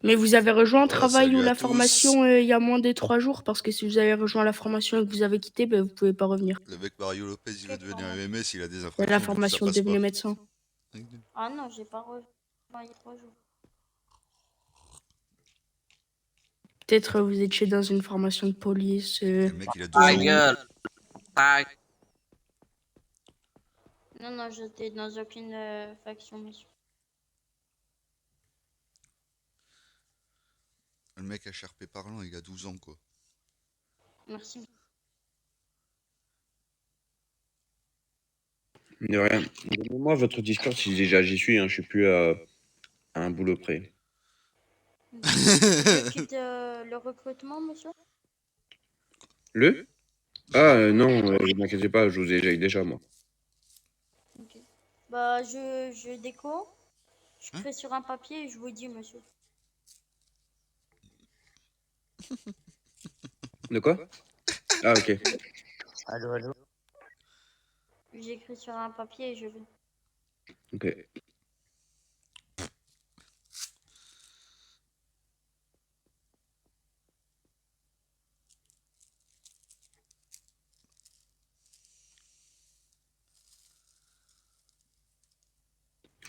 Mais vous avez rejoint un Oh, travail ou salut à la tous. formation il y a moins de 3 jours? Parce que si vous avez rejoint la formation et que vous avez quitté, ben, vous pouvez pas revenir. Le mec Mario Lopez, il veut Quelle devenir formation? MMS, il a des Il y a la infractions, du coup ça formation passe pas. devenir médecin. Ah non, j'ai pas rejoint il y a 3 jours. Peut-être vous étiez dans une formation de police. Le mec, il a 12 ans. gueule. Non, non, j'étais dans aucune faction, monsieur. Le mec HRP parlant, il a 12 ans, quoi. Merci. De rien. Donnez-moi votre Discord si déjà j'y suis, hein, je suis plus à un boulot près. Vous voulez quitter le recrutement, monsieur? Le Ah non, ne m'inquiétez pas, je vous ai déjà moi. Ok. Bah, je déco. Je Hein crée sur un papier et je vous dis, monsieur. De quoi Ah ok. Allô, allô. J'écris sur un papier et je vais. Ok.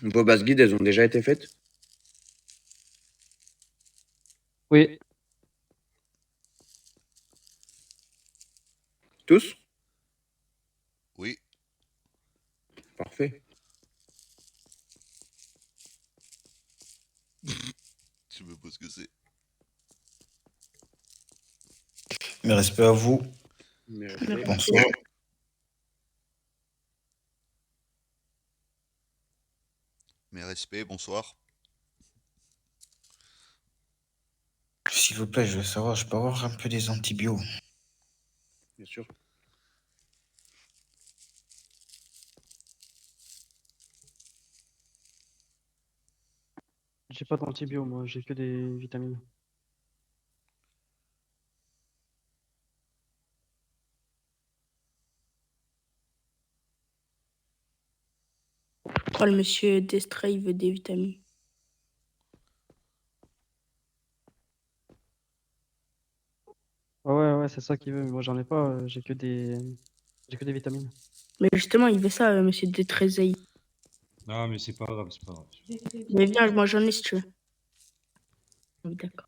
Vos bases guides, elles ont déjà été faites? Oui. Tous? Oui. Parfait. Je sais même pas ce que c'est. Mes respects à vous. Merci. Bonsoir. Mes respects, bonsoir. S'il vous plaît, je veux savoir, je peux avoir un peu des antibiotiques. Bien sûr. J'ai pas d'antibio, moi, j'ai que des vitamines. Oh, le monsieur Destra, il veut des vitamines. Ouais, c'est ça qu'il veut, mais moi j'en ai pas, j'ai que des vitamines. Mais justement, il veut ça, monsieur Destrezay. Non, mais c'est pas grave, c'est pas grave. Mais viens, moi j'en ai si tu veux. Oui, d'accord.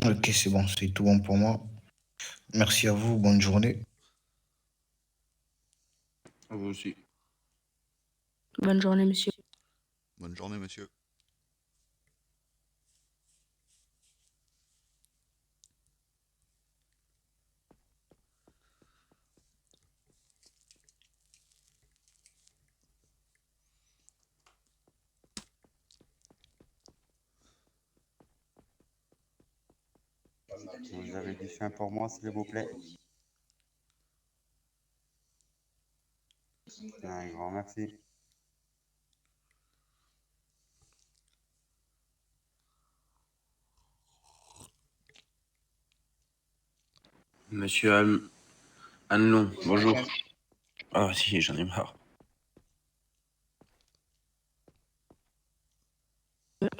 Ok, c'est bon, c'est tout bon pour moi. Merci à vous, bonne journée. À vous aussi. Bonne journée, monsieur. Bonne journée, monsieur. Vous avez du fin pour moi, s'il vous plaît. Un grand merci. Monsieur Annelon, bonjour. Ah si, j'en ai marre.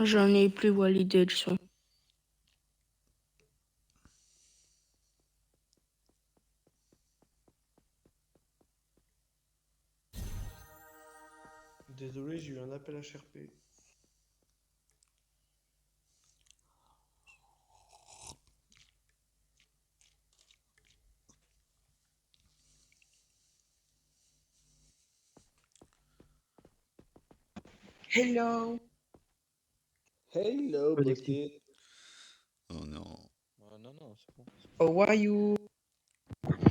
J'en ai plus Walid Edson. Désolé, j'ai eu un appel HRP. Hello. Hello, Collectif. pocket. Oh non. Non, c'est bon. How are you?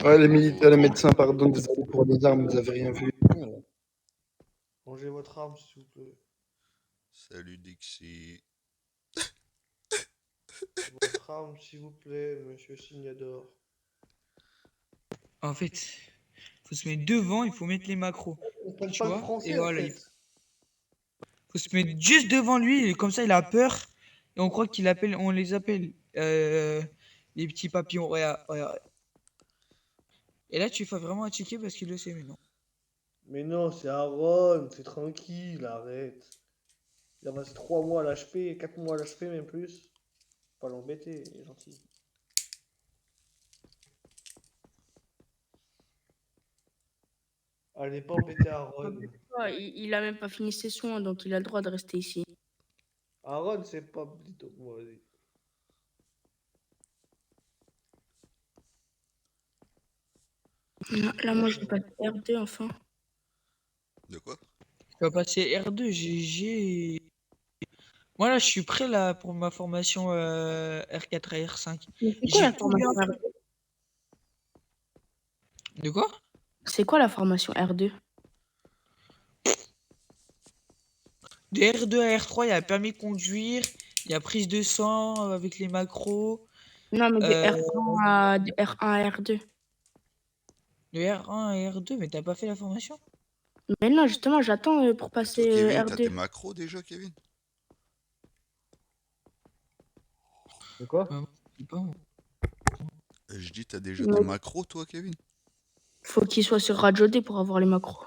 Ouais, les militaires, les médecins, pardon, désolé pour les armes, vous avez rien vu. Rangez votre arme, s'il vous plaît. Salut, Dixie. Votre votre arme, s'il vous plaît, monsieur Signador. En fait, faut se mettre devant, il faut mettre les macros. On parle Tu pas le vois? Et français, en voilà, fait. faut se mettre juste devant lui, et comme ça il a peur. Et on croit qu'il appelle, on les appelle les petits papillons. Regarde, regarde. Et là, tu fais vraiment checker parce qu'il le sait maintenant. Mais non, c'est Aaron, c'est tranquille, arrête. Il a passé 3 mois à l'HP, 4 mois à l'HP, même plus. Faut pas l'embêter, il est gentil. Allez, pas embêter Aaron. Ouais, il a même pas fini ses soins, donc il a le droit de rester ici. Aaron, c'est pas plutôt que moi, vas-y. Là, moi, je vais passer R2, enfin. De quoi? Tu vas passer R2, GG. Moi là, je suis prêt là pour ma formation R4 à R5. Mais c'est quoi J'ai la tout bien formation fait. R2? De quoi? C'est quoi la formation R2? De R2 à R3, il y a permis de conduire, il y a prise de sang avec les macros. Non, mais de Euh, R1 à R2. de R1 à R2, mais t'as pas fait la formation? Mais non, justement, j'attends pour Toi, passer Kevin, t'as tes R2. macros déjà, Kevin? De quoi? C'est pas bon. Je dis, t'as déjà Ouais. tes macros, toi, Kevin? Faut qu'il soit sur Radio D pour avoir les macros.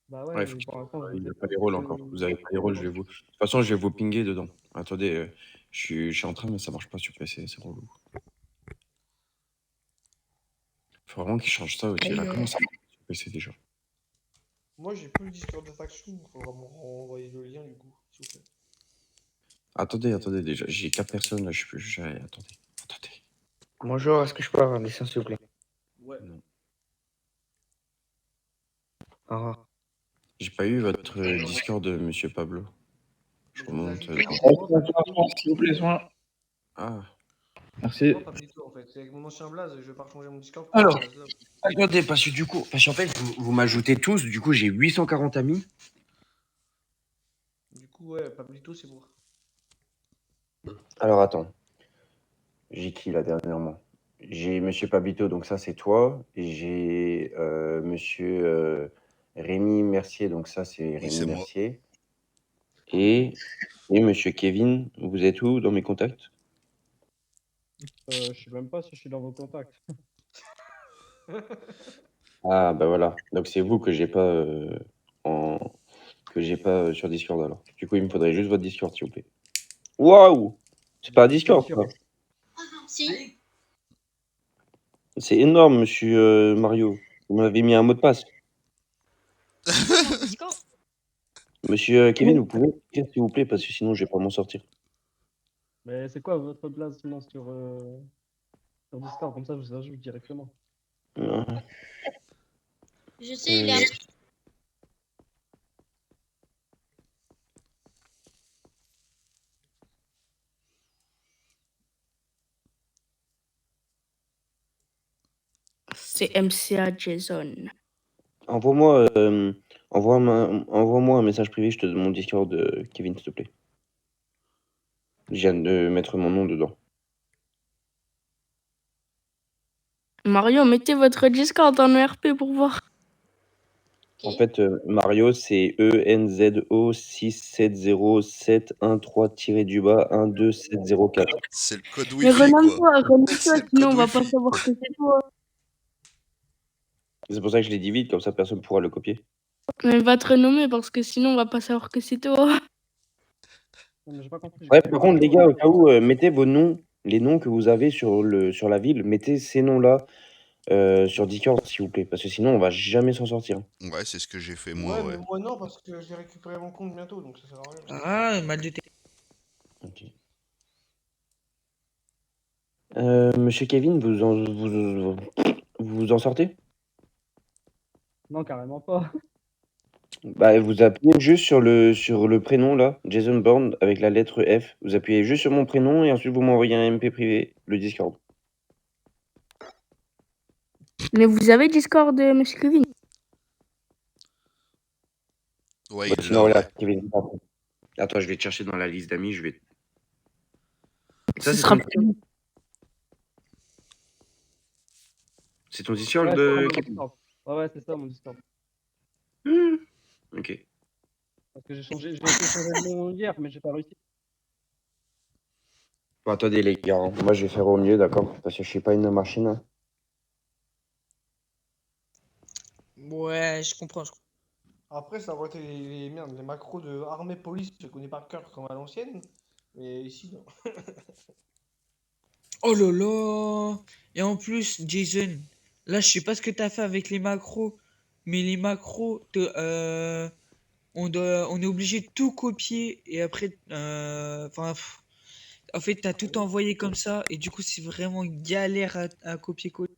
Bah ouais, Ouais, mais pour l'instant, il vous n'y a êtes pas les rôles encore. Vous avez pas les rôles, je vais vous. De toute façon, je vais vous pinguer dedans. Attendez, je suis en train, mais ça marche pas sur PC, c'est relou. Faut vraiment qu'ils changent ça aussi. Là, comment ça marche sur PC déjà? Moi, j'ai plus le Discord de faction. Faudra me renvoyer le lien, du coup, s'il vous plaît. Attendez, déjà. J'ai 4 personnes là, je peux. Attendez. Bonjour, est-ce que je peux avoir un dessin, s'il vous plaît? Ouais. Non. Ah. J'ai pas eu votre Discord, monsieur Pablo. Je remonte. S'il vous plaît, moi. Ah, Merci. Moi, pas du tout, en fait. C'est avec mon ancien blaze, je vais pas changer mon Discord. pour Alors. ce blaze-là. attendez, parce qu'en fait, vous m'ajoutez tous, du coup, j'ai 840 amis. Du coup, ouais, Pablito, c'est pour. Alors, attends. J'ai qui là dernièrement? J'ai monsieur Pablito, donc ça, c'est toi. J'ai monsieur Rémi Mercier, donc ça, c'est Oui, Rémi c'est moi. Mercier. Et monsieur Kevin, vous êtes où dans mes contacts? je sais même pas si je suis dans vos contacts. Ah, bah voilà. Donc, c'est vous que j'ai pas sur Discord alors. Du coup, il me faudrait juste votre Discord, s'il vous plaît. Waouh! C'est pas un Discord, sûr. quoi. Si. C'est énorme, monsieur Mario. Vous m'avez mis un mot de passe. Discord. Monsieur Kevin, vous pouvez écrire, s'il vous plaît, parce que sinon, je vais pas m'en sortir. Mais c'est quoi votre place sinon sur Discord? Comme ça, je vous ajoute directement. Je sais, il est C'est MCA Jason. Envoie-moi un message privé, je te donne mon Discord, Kevin, s'il te plaît. Je viens de mettre mon nom dedans. Mario, mettez votre Discord en ERP pour voir. En fait, Mario, c'est ENZO670713-12704. C'est le code Mais Wi-Fi, quoi. renomme-toi, C'est le sinon code on va pas Wi-Fi. savoir que c'est toi. C'est pour ça que je l'ai dit vite, comme ça personne ne pourra le copier. Mais va te renommer parce que sinon on va pas savoir que c'est toi. Non, mais j'ai pas compris. Ouais, par contre, les gars, au cas où, mettez vos noms, les noms que vous avez sur la ville, mettez ces noms-là sur Discord, s'il vous plaît, parce que sinon, on va jamais s'en sortir. Ouais, c'est ce que j'ai fait, moi, Ouais, ouais. mais moi non, parce que j'ai récupéré mon compte bientôt, donc ça sert à rien. Ah, mal de tête. Ok. Monsieur Kevin, vous en sortez? Non, carrément pas. Bah, vous appuyez juste sur le prénom, là, Jason Bourne, avec la lettre F. Vous appuyez juste sur mon prénom et ensuite vous m'envoyez un MP privé, le Discord. Mais vous avez Discord, monsieur Kevin? Ouais, Bah, il sinon, l'a, voilà, ouais. Kevin. Attends, je vais te chercher dans la liste d'amis, je vais. Ça, Ce c'est sera ton... plus. C'est ton Discord Ouais, c'est ça, de... mon Discord. Ouais, c'est ça, mon Discord. Ok. Parce que j'ai essayé de changer le nom hier, mais j'ai pas réussi. Bon, attendez les gars, hein. Moi je vais faire au mieux, d'accord? Parce que je suis pas une machine, hein. Ouais, je comprends. Après, ça aurait été merde, les macros de armée police, je connais par cœur comme à l'ancienne. Mais ici, non. Oh là là! Et en plus, Jason, là, je sais pas ce que t'as fait avec les macros, mais les macros, on est obligé de tout copier et après, en fait, t'as tout envoyé comme ça et du coup, c'est vraiment galère à copier-coller.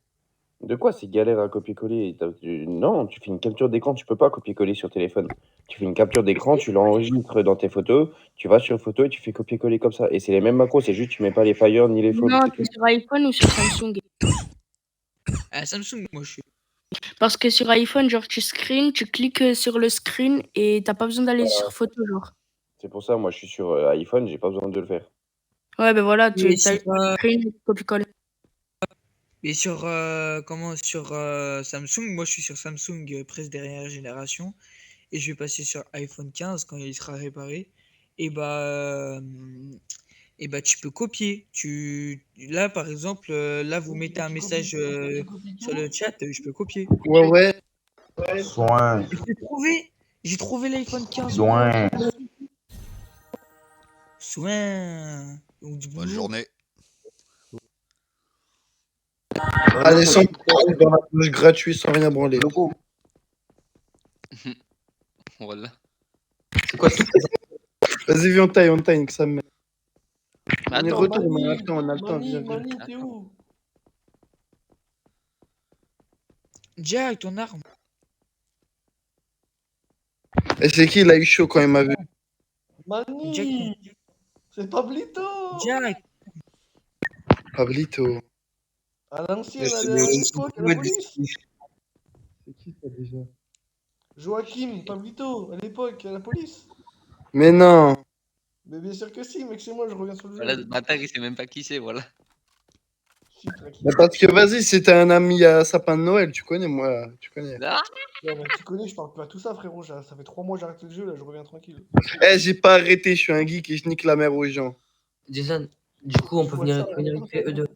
De quoi c'est galère à copier-coller? Non, tu fais une capture d'écran, tu peux pas copier-coller sur téléphone. Tu fais une capture d'écran, tu l'enregistres dans tes photos, tu vas sur photo et tu fais copier-coller comme ça. Et c'est les mêmes macros, c'est juste tu mets pas les fire ni les folds, Non, c'est t'es tout. sur iPhone ou sur Samsung? À Samsung, moi, je suis. Parce que sur iPhone, genre, tu screen, tu cliques sur le screen et t'as pas besoin d'aller sur photo, genre. C'est pour ça, moi je suis sur iPhone, j'ai pas besoin de le faire. Ouais, ben voilà, Et t'as sur, screen, copier-coller. et sur, sur Samsung, moi, je suis sur Samsung presque dernière génération et je vais passer sur iPhone 15 quand il sera réparé. Et bah, tu peux copier. Là, par exemple, là, vous mettez un message sur le chat, je peux copier. Ouais. Soin. J'ai trouvé l'iPhone 15 Pro. Soin. Soin. Donc, du Bonne boulot. journée. Allez, sans dans la poche gratuit, sans rien branler. Voilà. C'est quoi Vas-y, viens, on taille, que ça me met. Mais On y attends, retourne, on a le temps, viens. Mani, t'es où? Jack, ton arme. Et c'est qui, il a eu chaud quand il m'a vu? Mani! C'est Pablito! Jack. Pablito. À l'ancienne, Mais c'est à l'époque, à la police. C'est qui ça déjà? Joachim, Pablito, à l'époque, à la police. Mais non. Mais bien sûr que si, mec, c'est moi, je reviens sur le Voilà, jeu. ce bâtard, il sait même pas qui c'est, voilà. Si, tranquille. Mais parce que vas-y, c'était un ami à sapin de Noël, tu connais, moi, tu connais. Ah Ouais, bah, tu connais, je parle pas à tout ça, frérot. Ça fait 3 mois que j'ai arrêté le jeu, là, je reviens tranquille. Eh, j'ai pas arrêté, je suis un geek et je nique la mère aux gens. Jason, du coup, on peut venir vite eux deux.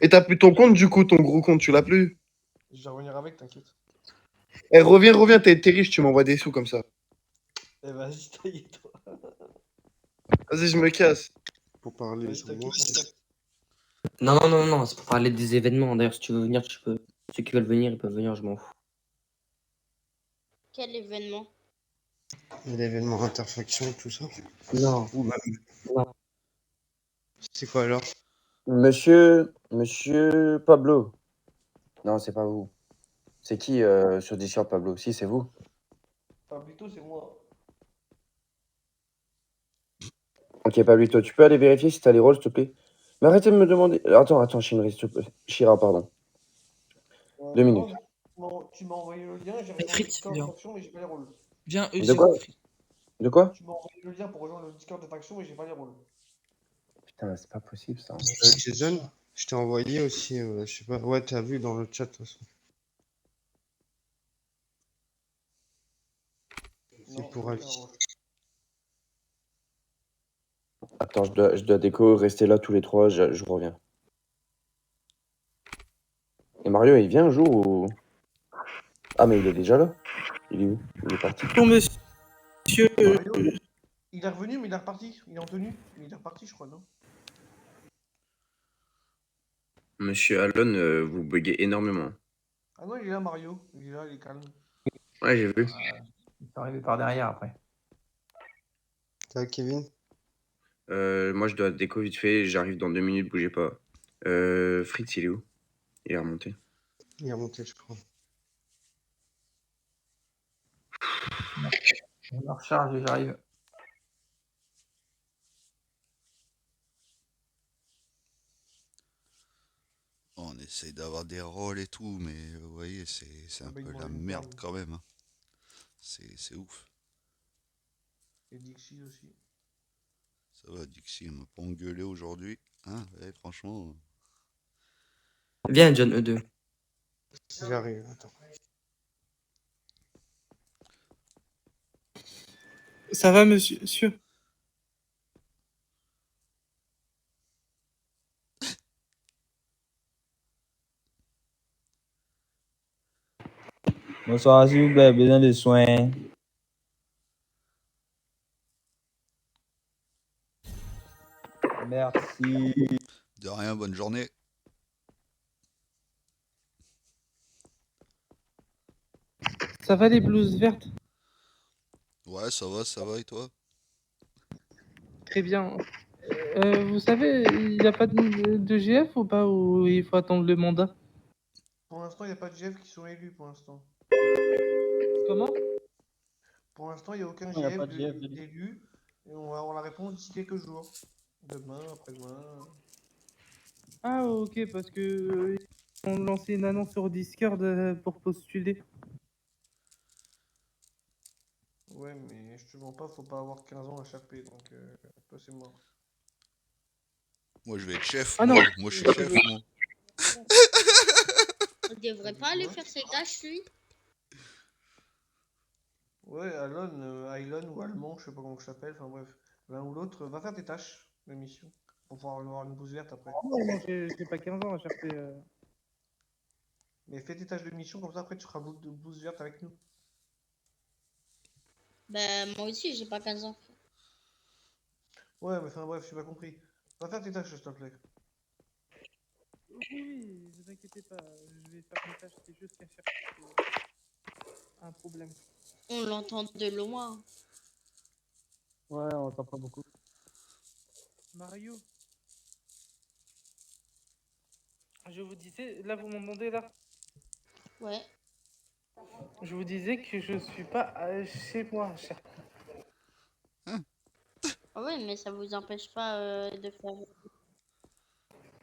Et t'as plus ton compte, du coup, ton gros compte, tu l'as plus? Je vais revenir avec, t'inquiète. Eh, reviens, t'es riche, tu m'envoies des sous comme ça. Eh, vas-y, taille-toi. Vas-y, je me casse. Pour parler Vas-y, sur t'inquiète, moi. on capte. Non, c'est pour parler des événements. D'ailleurs, si tu veux venir, tu peux. Ceux qui veulent venir, ils peuvent venir, je m'en fous. Quel événement? L'événement interfaction, tout ça. Non. Ou même. Non. C'est quoi alors? Monsieur Pablo. Non, c'est pas vous. C'est qui sur Discord, Pablo? Si, c'est vous. Pablito, c'est moi. Ok, Pablito, tu peux aller vérifier si t'as les rôles, s'il te plaît? Mais arrêtez de me demander. Attends, Shinri, s'il te plaît. Shira, pardon. 2 minutes. Tu m'as envoyé le lien, j'ai rejoint le Fritz, Discord de viens. faction, mais j'ai pas les rôles. Viens, De quoi? De quoi? Tu m'as envoyé le lien pour rejoindre le Discord de faction, mais j'ai pas les rôles. Putain, c'est pas possible ça. Jason, je t'ai envoyé aussi, je sais pas. Ouais, t'as vu dans le chat de toute façon. C'est pour avis. Attends, je dois déco, rester là tous les trois, je reviens. Et Mario, il vient un jour ou... Ah, mais il est déjà là? Il est où? Il est parti. Non, monsieur. Mario, il est revenu, mais il est reparti. Il est en tenue, mais il est reparti, je crois, non? Monsieur Alon, vous buguez énormément. Ah non, il est là, Mario. Il est là, il est calme. Ouais, j'ai vu. Il est arrivé par derrière après. T'as Kevin? Moi, je dois déco vite fait, j'arrive dans 2 minutes, bougez pas. Fritz, il est où? Il est remonté. Il est remonté, je crois. Je me recharge et j'arrive. On essaye d'avoir des rôles et tout, mais vous voyez, c'est un peu la merde quand même. Hein. C'est ouf. Et Dixie aussi. Ça va, Dixie, on m'a pas engueulé aujourd'hui. Hein, ouais, franchement. Viens, John E2. J'arrive, attends. Ça va, monsieur? Bonsoir, s'il vous plaît, besoin de soins. Merci. De rien, bonne journée. Ça va les blouses vertes? Ouais, ça va, et toi? Très bien. Vous savez, il n'y a pas de GF ou pas, ou il faut attendre le mandat? Pour l'instant, il n'y a pas de GF qui sont élus pour l'instant. Comment? Pour l'instant, il n'y a aucun Il n'y a pas GF de GF d'élu. Et on va avoir la réponse d'ici quelques jours. Demain, après-demain. Ah, ok, parce que on lançait une annonce sur Discord pour postuler. Ouais, mais je te mens pas, faut pas avoir 15 ans à HRP, donc toi c'est mort. Moi, je vais être chef. Ah non. Moi, je suis chef, moi. Il devrait pas aller faire ses tâches, lui. Ouais, Aylon ou Allemand, je sais pas comment ça s'appelle, enfin bref. L'un ou l'autre, va faire tes tâches de mission. Pour pouvoir avoir une blouse verte après. Non, moi, j'ai pas 15 ans à HRP. Mais fais tes tâches de mission, comme ça après tu seras blouse verte avec nous. Ben, moi aussi, j'ai pas 15 ans. Ouais, mais enfin bref, j'ai pas compris. Va faire tes tâches, s'il te plaît. Oui, ne vous inquiétez pas, je vais faire mes tâches, c'est juste qu'à HRP, c'est un problème. On l'entend de loin. Ouais, on entend pas beaucoup. Mario, je vous disais, là vous m'entendez là? Ouais. Je vous disais que je suis pas chez moi, cher. Ah ouais, mais ça vous empêche pas de faire.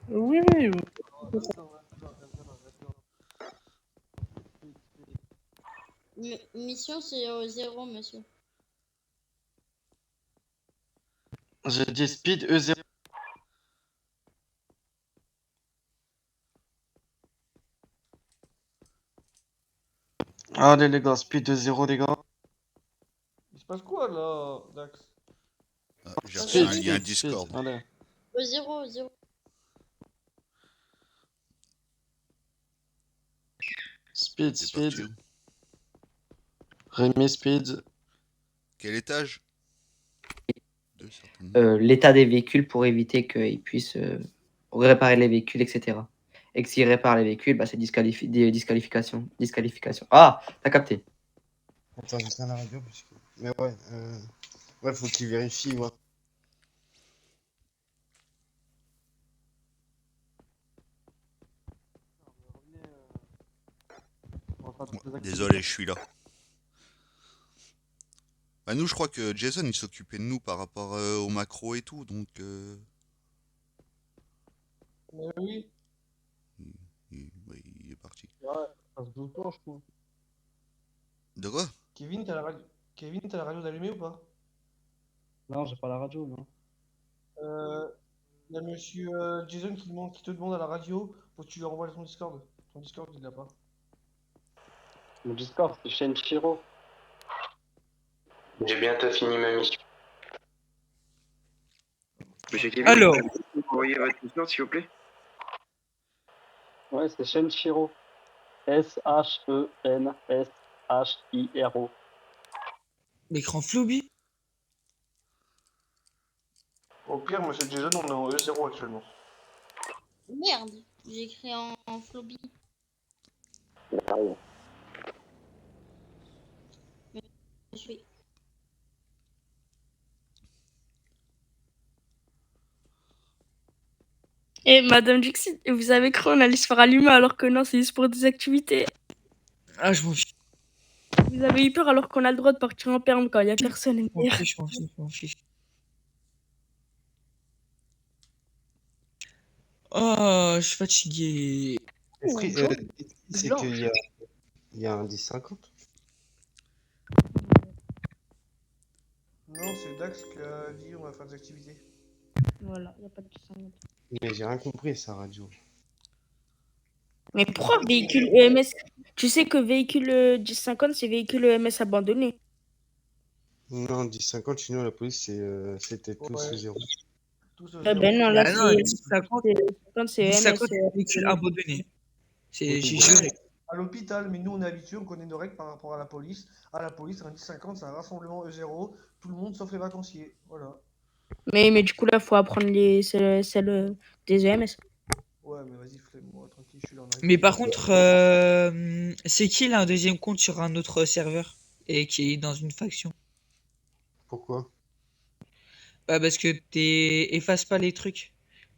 Oui, oui. Mission, c'est au 0, monsieur. J'ai dit speed E0. Allez les gars, speed E0 les gars. Il se passe quoi là, Dax? Ah, j'ai reçu un lien Speed, Discord. allez. Au 0, au 0. Speed, C'est parti. speed. Rémi, speed. Quel étage? 2, certainement. L'état des véhicules pour éviter qu'ils puissent réparer les véhicules, etc. Et que s'ils réparent les véhicules, bah, c'est disqualification. Disqualification. Ah, t'as capté. Attends, j'ai à la radio parce que... Mais ouais, ouais, faut qu'il vérifie, ouais. Désolé, je suis là. Bah nous, je crois que Jason, il s'occupait de nous par rapport au macro et tout, donc... Mais oui. Il est parti. Ouais, ça se doucement, je trouve. De quoi? Kevin, t'as la radio d'allumée ou pas? Non, j'ai pas la radio, non. Il y a monsieur Jason qui te demande à la radio pour que tu lui envoies son Discord. Ton Discord, il l'a pas. Mon Discord, c'est Shenshiro. J'ai bientôt fini ma mission. Monsieur Kevin, Alors. vous pouvez envoyer votre Discord, s'il vous plaît? Ouais, c'est Shenshiro. S-H-E-N-S-H-I-R-O. L'écran Floby? Au pire, monsieur Jason, on est en E0 actuellement. Merde, j'ai écrit en Floby. Je suis. Et Madame Dixit, vous avez cru on allait se faire allumer alors que non, c'est juste pour des activités. Ah, je m'en fiche. Vous avez eu peur alors qu'on a le droit de partir en perme quand il n'y a personne. Je m'en fiche, je m'en fiche, je m'en fiche. Oh, je suis fatigué. C'est qu'il y a un 10-50. Non, c'est Dax qui a dit on va faire des activités. Voilà, il n'y a pas de 10-50. Mais j'ai rien compris, ça, radio. Mais pourquoi véhicule EMS? Tu sais que véhicule 10-50, c'est véhicule EMS abandonné. Non, 10-50, chez nous, la police, c'était tous Ouais. 0. Ben non, là, Bah non, c'est 10-50, 10-50, c'est EMS. 10-50, c'est véhicule abandonné. J'ai juré. À l'hôpital, mais nous on est habitués, on connaît nos règles par rapport à la police. À la police, un 10-50, c'est un rassemblement E0, tout le monde sauf les vacanciers. Voilà. Mais du coup, là, il faut apprendre celles des EMS. Ouais, mais vas-y, flemme-moi, tranquille, je suis là en Mais par contre, c'est qui là un deuxième compte sur un autre serveur et qui est dans une faction? Pourquoi? Bah parce que effaces pas les trucs.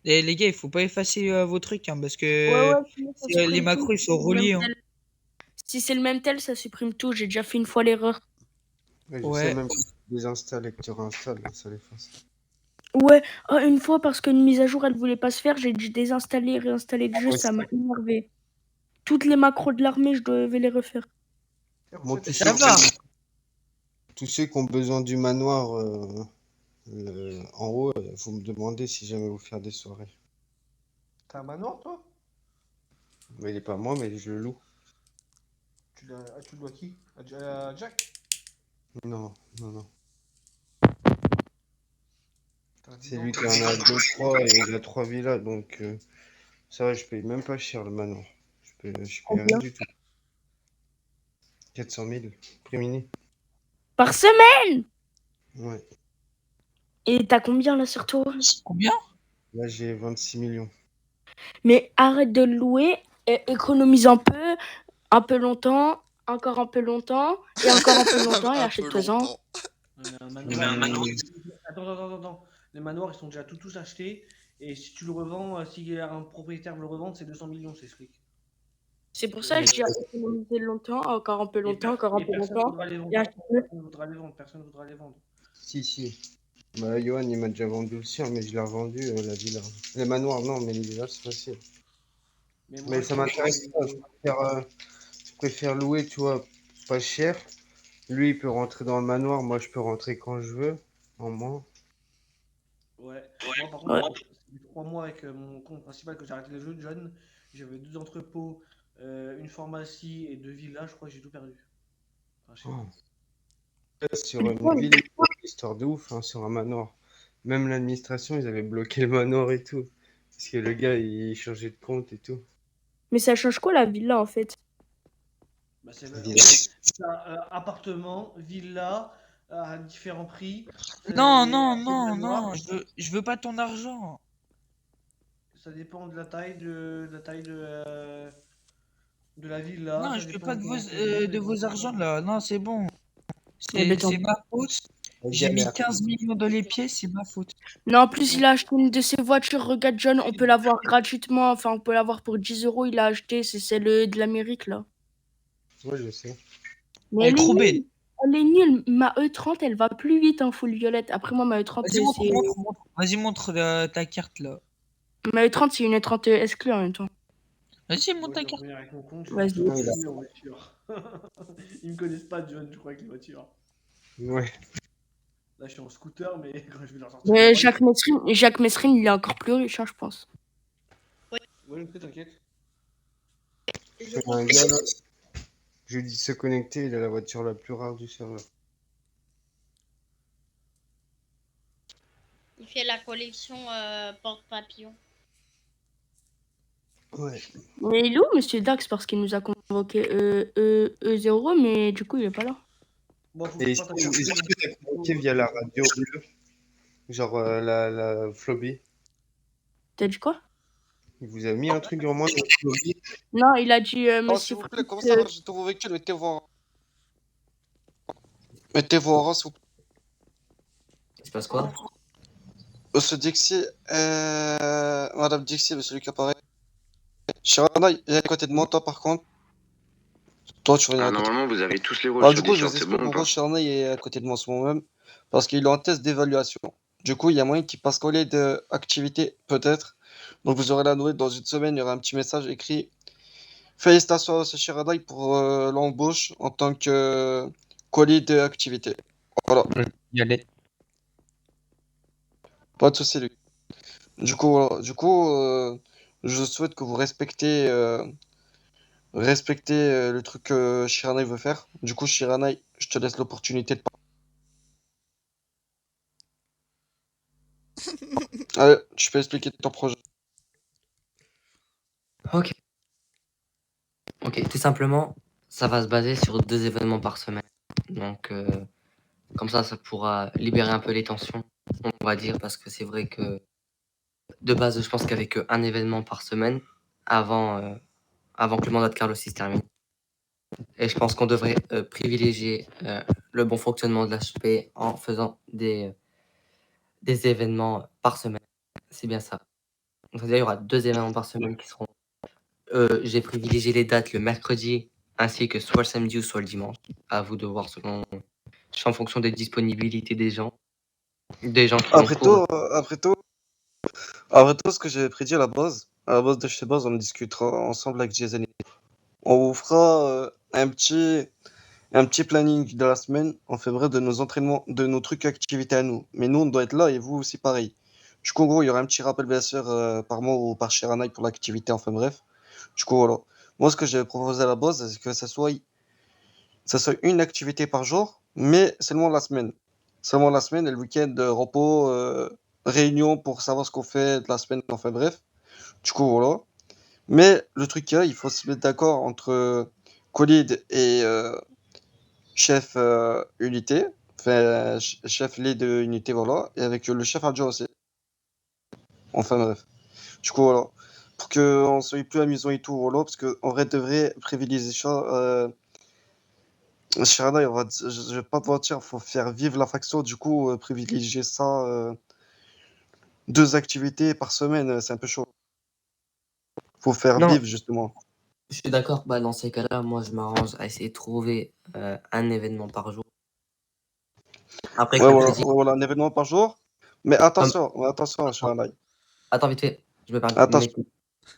Et les gars, il faut pas effacer vos trucs hein, parce que sinon, ça les supprime macros tout. ils sont reliés. Hein. Si c'est le même tel, ça supprime tout. J'ai déjà fait une fois l'erreur. Ouais, je Ouais. sais même que tu désinstalles et que tu réinstalles, ça l'efface. Ouais, une fois parce qu'une mise à jour elle voulait pas se faire, j'ai dû désinstaller et réinstaller le jeu, ça m'a énervé. Toutes les macros de l'armée, je devais les refaire. Bon, Ça va. tous ceux qui ont besoin du manoir en haut, vous me demandez si jamais vous faire des soirées. T'as un manoir toi? Mais il est pas à moi, mais je le loue. Tu le dois à qui? À Jack? Non, non, non. Dis C'est donc. lui qui en a 2-3 et il a 3 villas, donc ça va, je paye même pas cher le manoir. Je paye rien du tout. 400 000, prix mini. Par semaine? Ouais. Et t'as combien là sur toi? Combien? Là, j'ai 26 millions. Mais arrête de le louer, et économise un peu longtemps, encore un peu longtemps, et encore un peu longtemps, et achète-toi-en. Attends. Les manoirs, ils sont déjà tous achetés. Et si tu le revends, si un propriétaire veut le revendre, c'est 200 millions, c'est ce fric. C'est pour ça que je dis économiser longtemps, encore un peu longtemps, encore un peu Personne longtemps. voudra les vendre. Et achète-le. Personne voudra les vendre. Si. Bah, Johan, il m'a déjà vendu le sien, mais je l'ai revendu, la villa. Les manoirs, non, mais les villas, c'est facile. Mais ça m'intéresse pas. Je préfère louer, tu vois, pas cher. Lui, il peut rentrer dans le manoir. Moi, je peux rentrer quand je veux, en moins. Ouais. Moi, par contre, ça fait 3 mois avec mon compte principal que j'ai arrêté les jeux de jeunes. J'avais 2 entrepôts, une pharmacie et 2 villas. Je crois que j'ai tout perdu. Enfin, je sais pas. Sur une ville, histoire de ouf, hein, sur un manoir. Même l'administration, ils avaient bloqué le manoir et tout. Parce que le gars, il changeait de compte et tout. Mais ça change quoi la villa en fait? Bah, c'est appartement, villa, à différents prix. Non, je veux pas ton argent. Ça dépend de la taille de la villa. Non, ça je veux dépend pas de vos argents là. Non, c'est bon. C'est ma faute. On J'ai mis galère. 15 millions dans les pieds, c'est ma faute. Non, en plus, il a acheté une de ses voitures. Regarde, John, on peut l'avoir gratuitement. Enfin, on peut l'avoir pour 10 €. Il a acheté, c'est celle de l'Amérique, là. Ouais, je sais. Mais elle est nulle. Elle est nulle. Ma E30, elle va plus vite en full violette. Après, moi, ma E30, Vas-y, c'est. montre. Vas-y, montre ta carte là. Ma E30, c'est une E30 exclue en même temps. Vas-y, montre ta je vais carte. revenir avec mon compte, Vas-y. je vais en voiture. Ils me connaissent pas, John, je crois, avec les voitures. Ouais. Là, je suis en scooter, mais quand je vais leur sortir. Mais Jacques Messrine, il est encore plus riche, hein, je pense. Ouais, t'inquiète. Un gars, là, je lui dis se connecter, il a la voiture la plus rare du serveur. Il fait la collection porte-papillon. Ouais. Mais il est où, monsieur Dax? Parce qu'il nous a convoqué E0, mais du coup, il est pas là. Et est-ce que t'as convoqué via la radio bleue? Genre la Floby? T'as dit quoi? Il vous a mis un truc en moins de Floby? Non, il a dit Oh, monsieur. s'il vous plaît, comment ça va? J'étais vos véhicules, mettez-vous en rang, s'il vous plaît. Il se passe quoi? Monsieur Dixie, Madame Dixie, monsieur Lucas, pareil. Shirana, il est à côté de moi, toi, par contre. Toi, tu reviens à côté. Normalement, vous avez tous les rôles Alors, sur du coup, je Discord, vous c'est explique bon ou pourquoi pas? Shirana est à côté de moi en ce moment même. Parce qu'il est en test d'évaluation. Du coup, il y a moyen qu'il passe coller d'activité, peut-être. Donc, vous aurez la nouvelle dans une semaine. Il y aura un petit message écrit. Félicitations à ce Shiradai pour l'embauche en tant que colis d'activité. Voilà. Y aller. Pas de soucis, lui. Du coup, je souhaite que vous respectez le truc que Shiranai veut faire. Du coup, Shiranai, je te laisse l'opportunité de parler. Allez, tu peux expliquer ton projet. Ok. Ok, tout simplement, ça va se baser sur 2 événements par semaine. Donc, comme ça pourra libérer un peu les tensions, on va dire, parce que c'est vrai que de base, je pense qu'il y avait qu'un événement par semaine avant que le mandat de Carlos se termine. Et je pense qu'on devrait privilégier le bon fonctionnement de l'HP en faisant des événements par semaine. C'est bien ça. Donc, c'est-à-dire, il y aura 2 événements par semaine qui seront. J'ai privilégié les dates le mercredi, ainsi que soit le samedi ou soit le dimanche. À vous de voir selon. Je fais en fonction des disponibilités des gens. Des gens qui ont Après cours. tout, après tout, ce que j'avais prédit à la base de chez Base, on en discutera ensemble avec Jason. On vous fera un petit planning de la semaine. On fait vrai de nos entraînements, de nos trucs activités à nous. Mais nous, on doit être là et vous aussi pareil. Du coup, en gros, il y aura un petit rappel, bien sûr, par mois ou par Shiranai pour l'activité. Enfin bref. Du coup, voilà. Moi, ce que j'ai proposé à la base, c'est que ça soit une activité par jour, mais seulement la semaine. Seulement la semaine et le week-end, repos, réunion pour savoir ce qu'on fait de la semaine. Enfin bref. Du coup, voilà. Mais le truc qu'il y a, il faut se mettre d'accord entre Khalid et chef unité, enfin chef lead de unité, voilà, et avec le chef adjoint aussi. Enfin bref. Du coup, voilà. Pour qu'on soit plus amusant et tout, voilà, parce qu'en vrai, devrait privilégier ça. Shirada, je vais pas te mentir, faut faire vivre la faction, du coup, privilégier ça. 2 activités par semaine, c'est un peu chaud. Faut faire Non, vivre, justement. je suis d'accord. Bah, dans ces cas-là, moi, je m'arrange à essayer de trouver un événement par jour. Après, Ouais, comme voilà, tu dis. ouais, voilà, un événement par jour. Mais attention, Shirada. Attends, vite fait, je me permets. Mais Attention.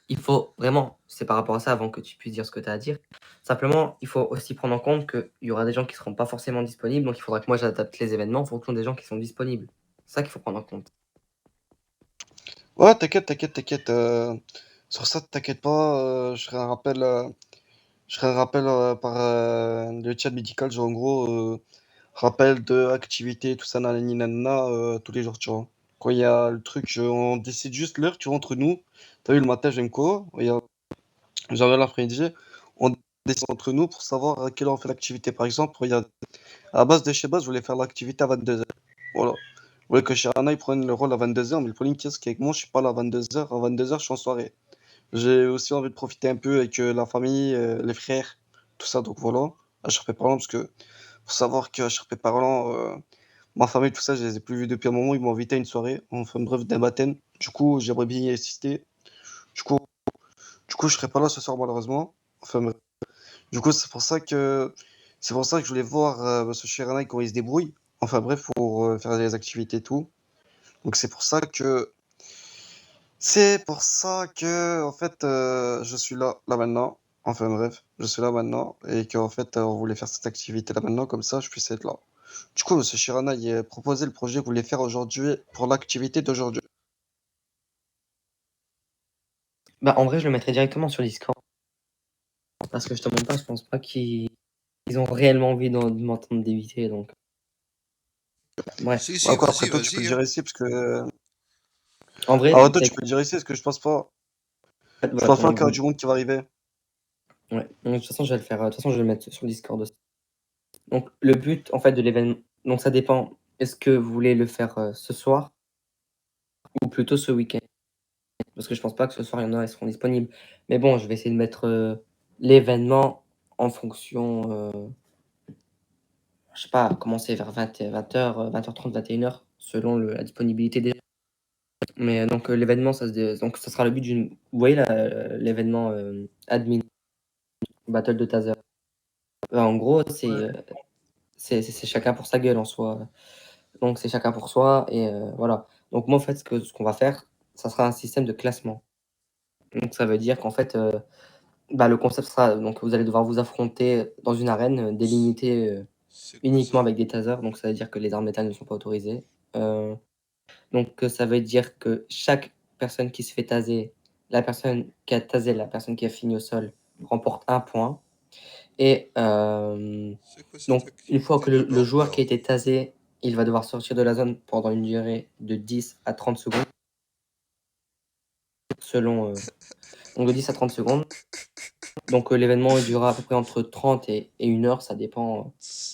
il faut vraiment, c'est par rapport à ça, avant que tu puisses dire ce que tu as à dire. Simplement, il faut aussi prendre en compte qu'il y aura des gens qui ne seront pas forcément disponibles, donc il faudra que moi j'adapte les événements en fonction des gens qui sont disponibles. C'est ça qu'il faut prendre en compte. Ouais, t'inquiète. Sur ça, t'inquiète pas. Je ferai un rappel par le chat médical, genre en gros, rappel de activité, tout ça, nanani, nanana, tous les jours, tu vois. Quand il y a le truc, on décide juste l'heure, tu vois, entre nous. T'as vu, le matin, j'ai une cours, j'arrive l'après-midi, on décide entre nous pour savoir à quelle heure on fait l'activité. Par exemple, regarde, à la base de chez base, je voulais faire l'activité à 22h. Voilà. Je voulais que Sharana il prenne le rôle à 22h, mais le problème, c'est qu'avec moi, je suis pas là à 22h. À 22h, je suis en soirée. J'ai aussi envie de profiter un peu avec la famille, les frères, tout ça. Donc voilà, à Charpé Parlant, parce que faut savoir qu'à Charpé Parlant, ma famille, tout ça, je les ai plus vus depuis un moment. Ils m'ont invité à une soirée, enfin bref, d'un baptême. Du coup, j'aimerais bien y assister. Du coup, je serai pas là ce soir malheureusement. Enfin bref. Du coup, c'est pour ça que je voulais voir ce Shiranai comment il se débrouille. Enfin bref, pour faire des activités et tout. Donc c'est pour ça que, en fait, je suis là maintenant. Enfin bref, je suis là maintenant et qu'en fait, on voulait faire cette activité là maintenant, comme ça, je puisse être là. Du coup, Monsieur Shirana, il a proposé le projet que vous voulez faire aujourd'hui pour l'activité d'aujourd'hui. Bah, en vrai, je le mettrai directement sur Discord. Parce que je te mens pas, je pense pas qu'ils ont réellement envie de m'entendre débiter, donc. Bref. Ouais, quoi, après toi, tu peux le dire ici, parce que. En vrai, Alors toi, c'est tu peux le dire ici, parce que je pense pas. Je voilà, pense pas qu'il y aura du monde qui va arriver. ouais. Donc, de toute façon, je vais le faire. De toute façon, je vais le mettre sur Discord aussi. Donc, le but, en fait, de l'événement. Donc, ça dépend. Est-ce que vous voulez le faire ce soir ou plutôt ce week-end? Parce que je pense pas que ce soir, il y en a, ils seront disponibles. Mais bon, je vais essayer de mettre l'événement en fonction. Je sais pas, commencer vers 20h, 20h30, 21h, selon la disponibilité des gens. Mais donc, l'événement, donc, ça sera le but d'une. Vous voyez l'événement admin, Battle de Taser. En gros, c'est chacun pour sa gueule en soi. Donc, c'est chacun pour soi et voilà. Donc, moi, en fait, ce qu'on va faire, ça sera un système de classement. Donc, ça veut dire qu'en fait, bah, le concept sera donc vous allez devoir vous affronter dans une arène délimitée uniquement avec des tasers. Donc, ça veut dire que les armes létales ne sont pas autorisées. Donc, ça veut dire que chaque personne qui se fait taser, la personne qui a tasé la personne qui a fini au sol remporte 1 point. Et donc, une fois que le joueur qui a été tasé, il va devoir sortir de la zone pendant une durée de 10 à 30 secondes. Selon, donc de 10 à 30 secondes. Donc l'événement il durera à peu près entre 30 et 1 heure, ça dépend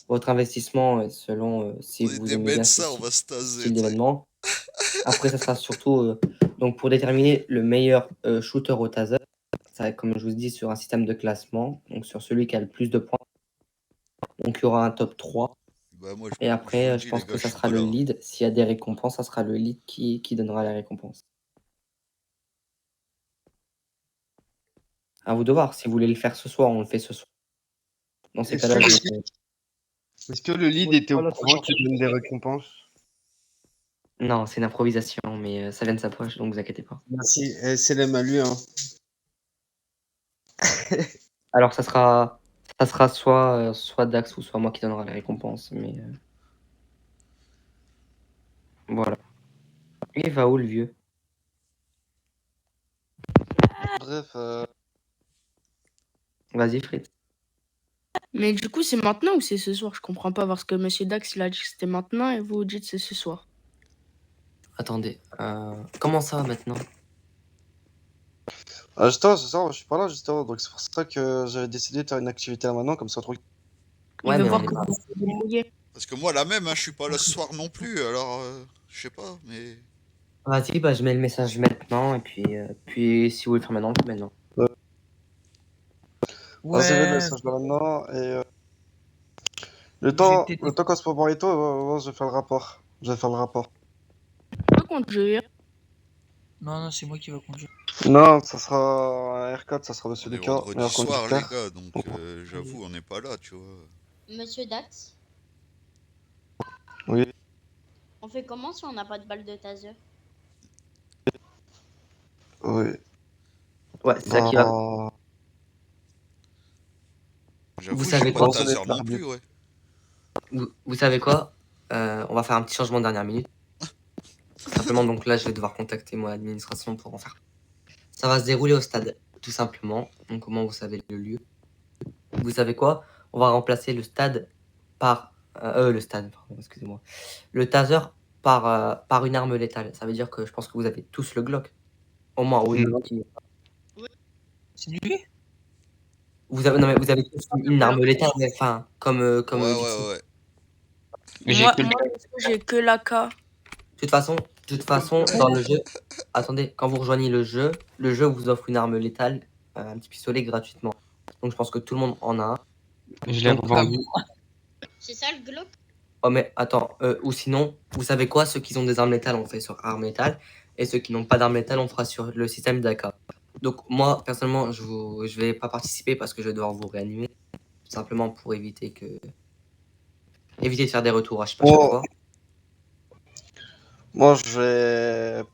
votre investissement selon si On est vous des aimez bien médecins, ce on va se taser. style d'événement. Après, ça sera surtout donc pour déterminer le meilleur shooter au taser, ça va être, comme je vous dis, sur un système de classement, donc sur celui qui a le plus de points. Donc il y aura un top 3. Bah, moi, Et je vous après, le je dis, pense les gars, que je ça suis sera pas le là. lead. S'il y a des récompenses, ça sera le lead qui donnera les récompenses. À vous de voir. Si vous voulez le faire ce soir, on le fait ce soir. Dans ces Est-ce cas-là, que, je... est-ce que le lead était au courant qu'il donne des récompenses? Non, c'est une improvisation, mais ça vient de sa poche, donc vous inquiétez pas. Merci. C'est l'aime à lui, hein. Alors, ça sera soit Dax ou soit moi qui donnera les récompenses, mais voilà. Il va où le vieux? Bref, Vas-y, Fritz. Mais du coup, c'est maintenant ou c'est ce soir? Je comprends pas parce que Monsieur Dax, il a dit que c'était maintenant et vous dites que c'est ce soir. Attendez, comment ça maintenant? justement, ce soir, je suis pas là, justement, donc c'est pour ça que j'avais décidé de faire une activité là maintenant, comme ça, trop. Ouais, mais on est pas... Parce que moi, la même, hein, je suis pas là ce soir non plus, alors je sais pas, mais. Vas-y, bah je mets le message maintenant, et puis si vous voulez faire maintenant, on fait maintenant. Vas-y, mets le message là maintenant, et le temps qu'on se prépare et tout, je vais faire le rapport. Je vais faire le rapport. Je peux conduire. Non, c'est moi qui vais conduire. Non, ça sera un R4, ça sera Monsieur On est Lucas, vendredi meilleur soir, les conducteur. gars, donc j'avoue, on n'est pas là, tu vois. Monsieur Dax, Oui. on fait comment si on n'a pas de balle de taser? Oui. Ouais, c'est ça qui va. J'avoue, Vous j'ai savez pas quoi? de taser non plus, ouais. Vous savez quoi? On va faire un petit changement de dernière minute. Simplement, donc là, je vais devoir contacter mon administration pour en faire. Ça va se dérouler au stade, tout simplement. Donc, comment vous savez le lieu? Vous savez quoi? On va remplacer le stade par... le stade, pardon, excusez-moi. Le taser par une arme létale. Ça veut dire que je pense que vous avez tous le Glock. Au moins, oui. C'est lui? Vous avez, non, mais vous avez tous une arme létale, mais enfin, comme ouais. Moi, j'ai que l'AK. De toute façon, dans le jeu, attendez, quand vous rejoignez le jeu vous offre une arme létale, un petit pistolet gratuitement. Donc je pense que tout le monde en a un. Je l'ai revendu. C'est ça le Glock? Oh mais attends, ou sinon, vous savez quoi? Ceux qui ont des armes létales, on fait sur armes létales, et ceux qui n'ont pas d'armes létales, on fera sur le système d'AK. Donc moi, personnellement, je vais pas participer parce que je vais devoir vous réanimer, tout simplement pour éviter de faire des retours à chaque fois. Moi, je vais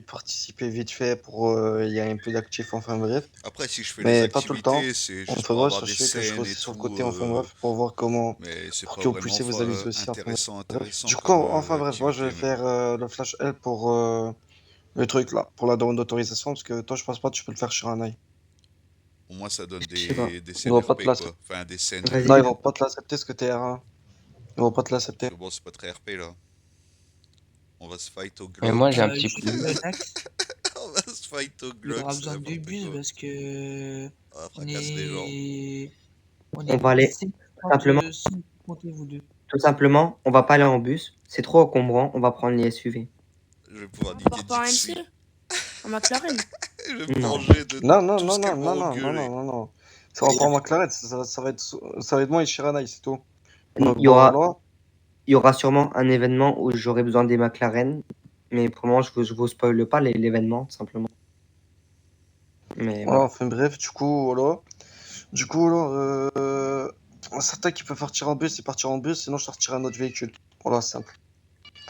participer vite fait pour il y a un peu d'actifs, enfin bref. Après, si je fais mais les pas tout le temps. activités, c'est juste Enfin pour bref, avoir des sachez que je suis scènes aussi et sur le tout, côté, enfin bref, pour voir comment, mais c'est pour pas que vous vraiment puissiez vous amuser aussi. intéressant Du coup, comme, enfin bref, moi je vais activité, faire le flash L pour le truc là, pour la demande d'autorisation, parce que toi, je pense pas que tu peux le faire sur un œil. Au moins, ça donne Je sais pas. des Ils scènes vont pas RP, te quoi. l'accepter. Enfin, des scènes. Non, ils vont pas te l'accepter parce que t'es R1. Ils vont pas te l'accepter. Parce que bon, c'est pas très RP là. On va se fight au Glock. Mais moi, j'ai un petit peu. On va se fight au Glock. Il aura besoin de 2 bus parce que. On est. On va aller simplement. Tout simplement, on va pas aller en bus, c'est trop encombrant, on va prendre les SUV. Je vais pouvoir On part pas en MC? En McLaren? Je vais me venger de Non. Ça va pas en McLaren, ça va être moi et Shiranai, c'est tout. Donc, il y aura sûrement un événement où j'aurai besoin des McLaren, mais pour le moment, je vous spoil pas l'événement, tout simplement. Mais voilà. Enfin bref, du coup, voilà. Certains qui peuvent partir en bus, c'est partir en bus, sinon je sortirai un autre véhicule. Voilà, simple.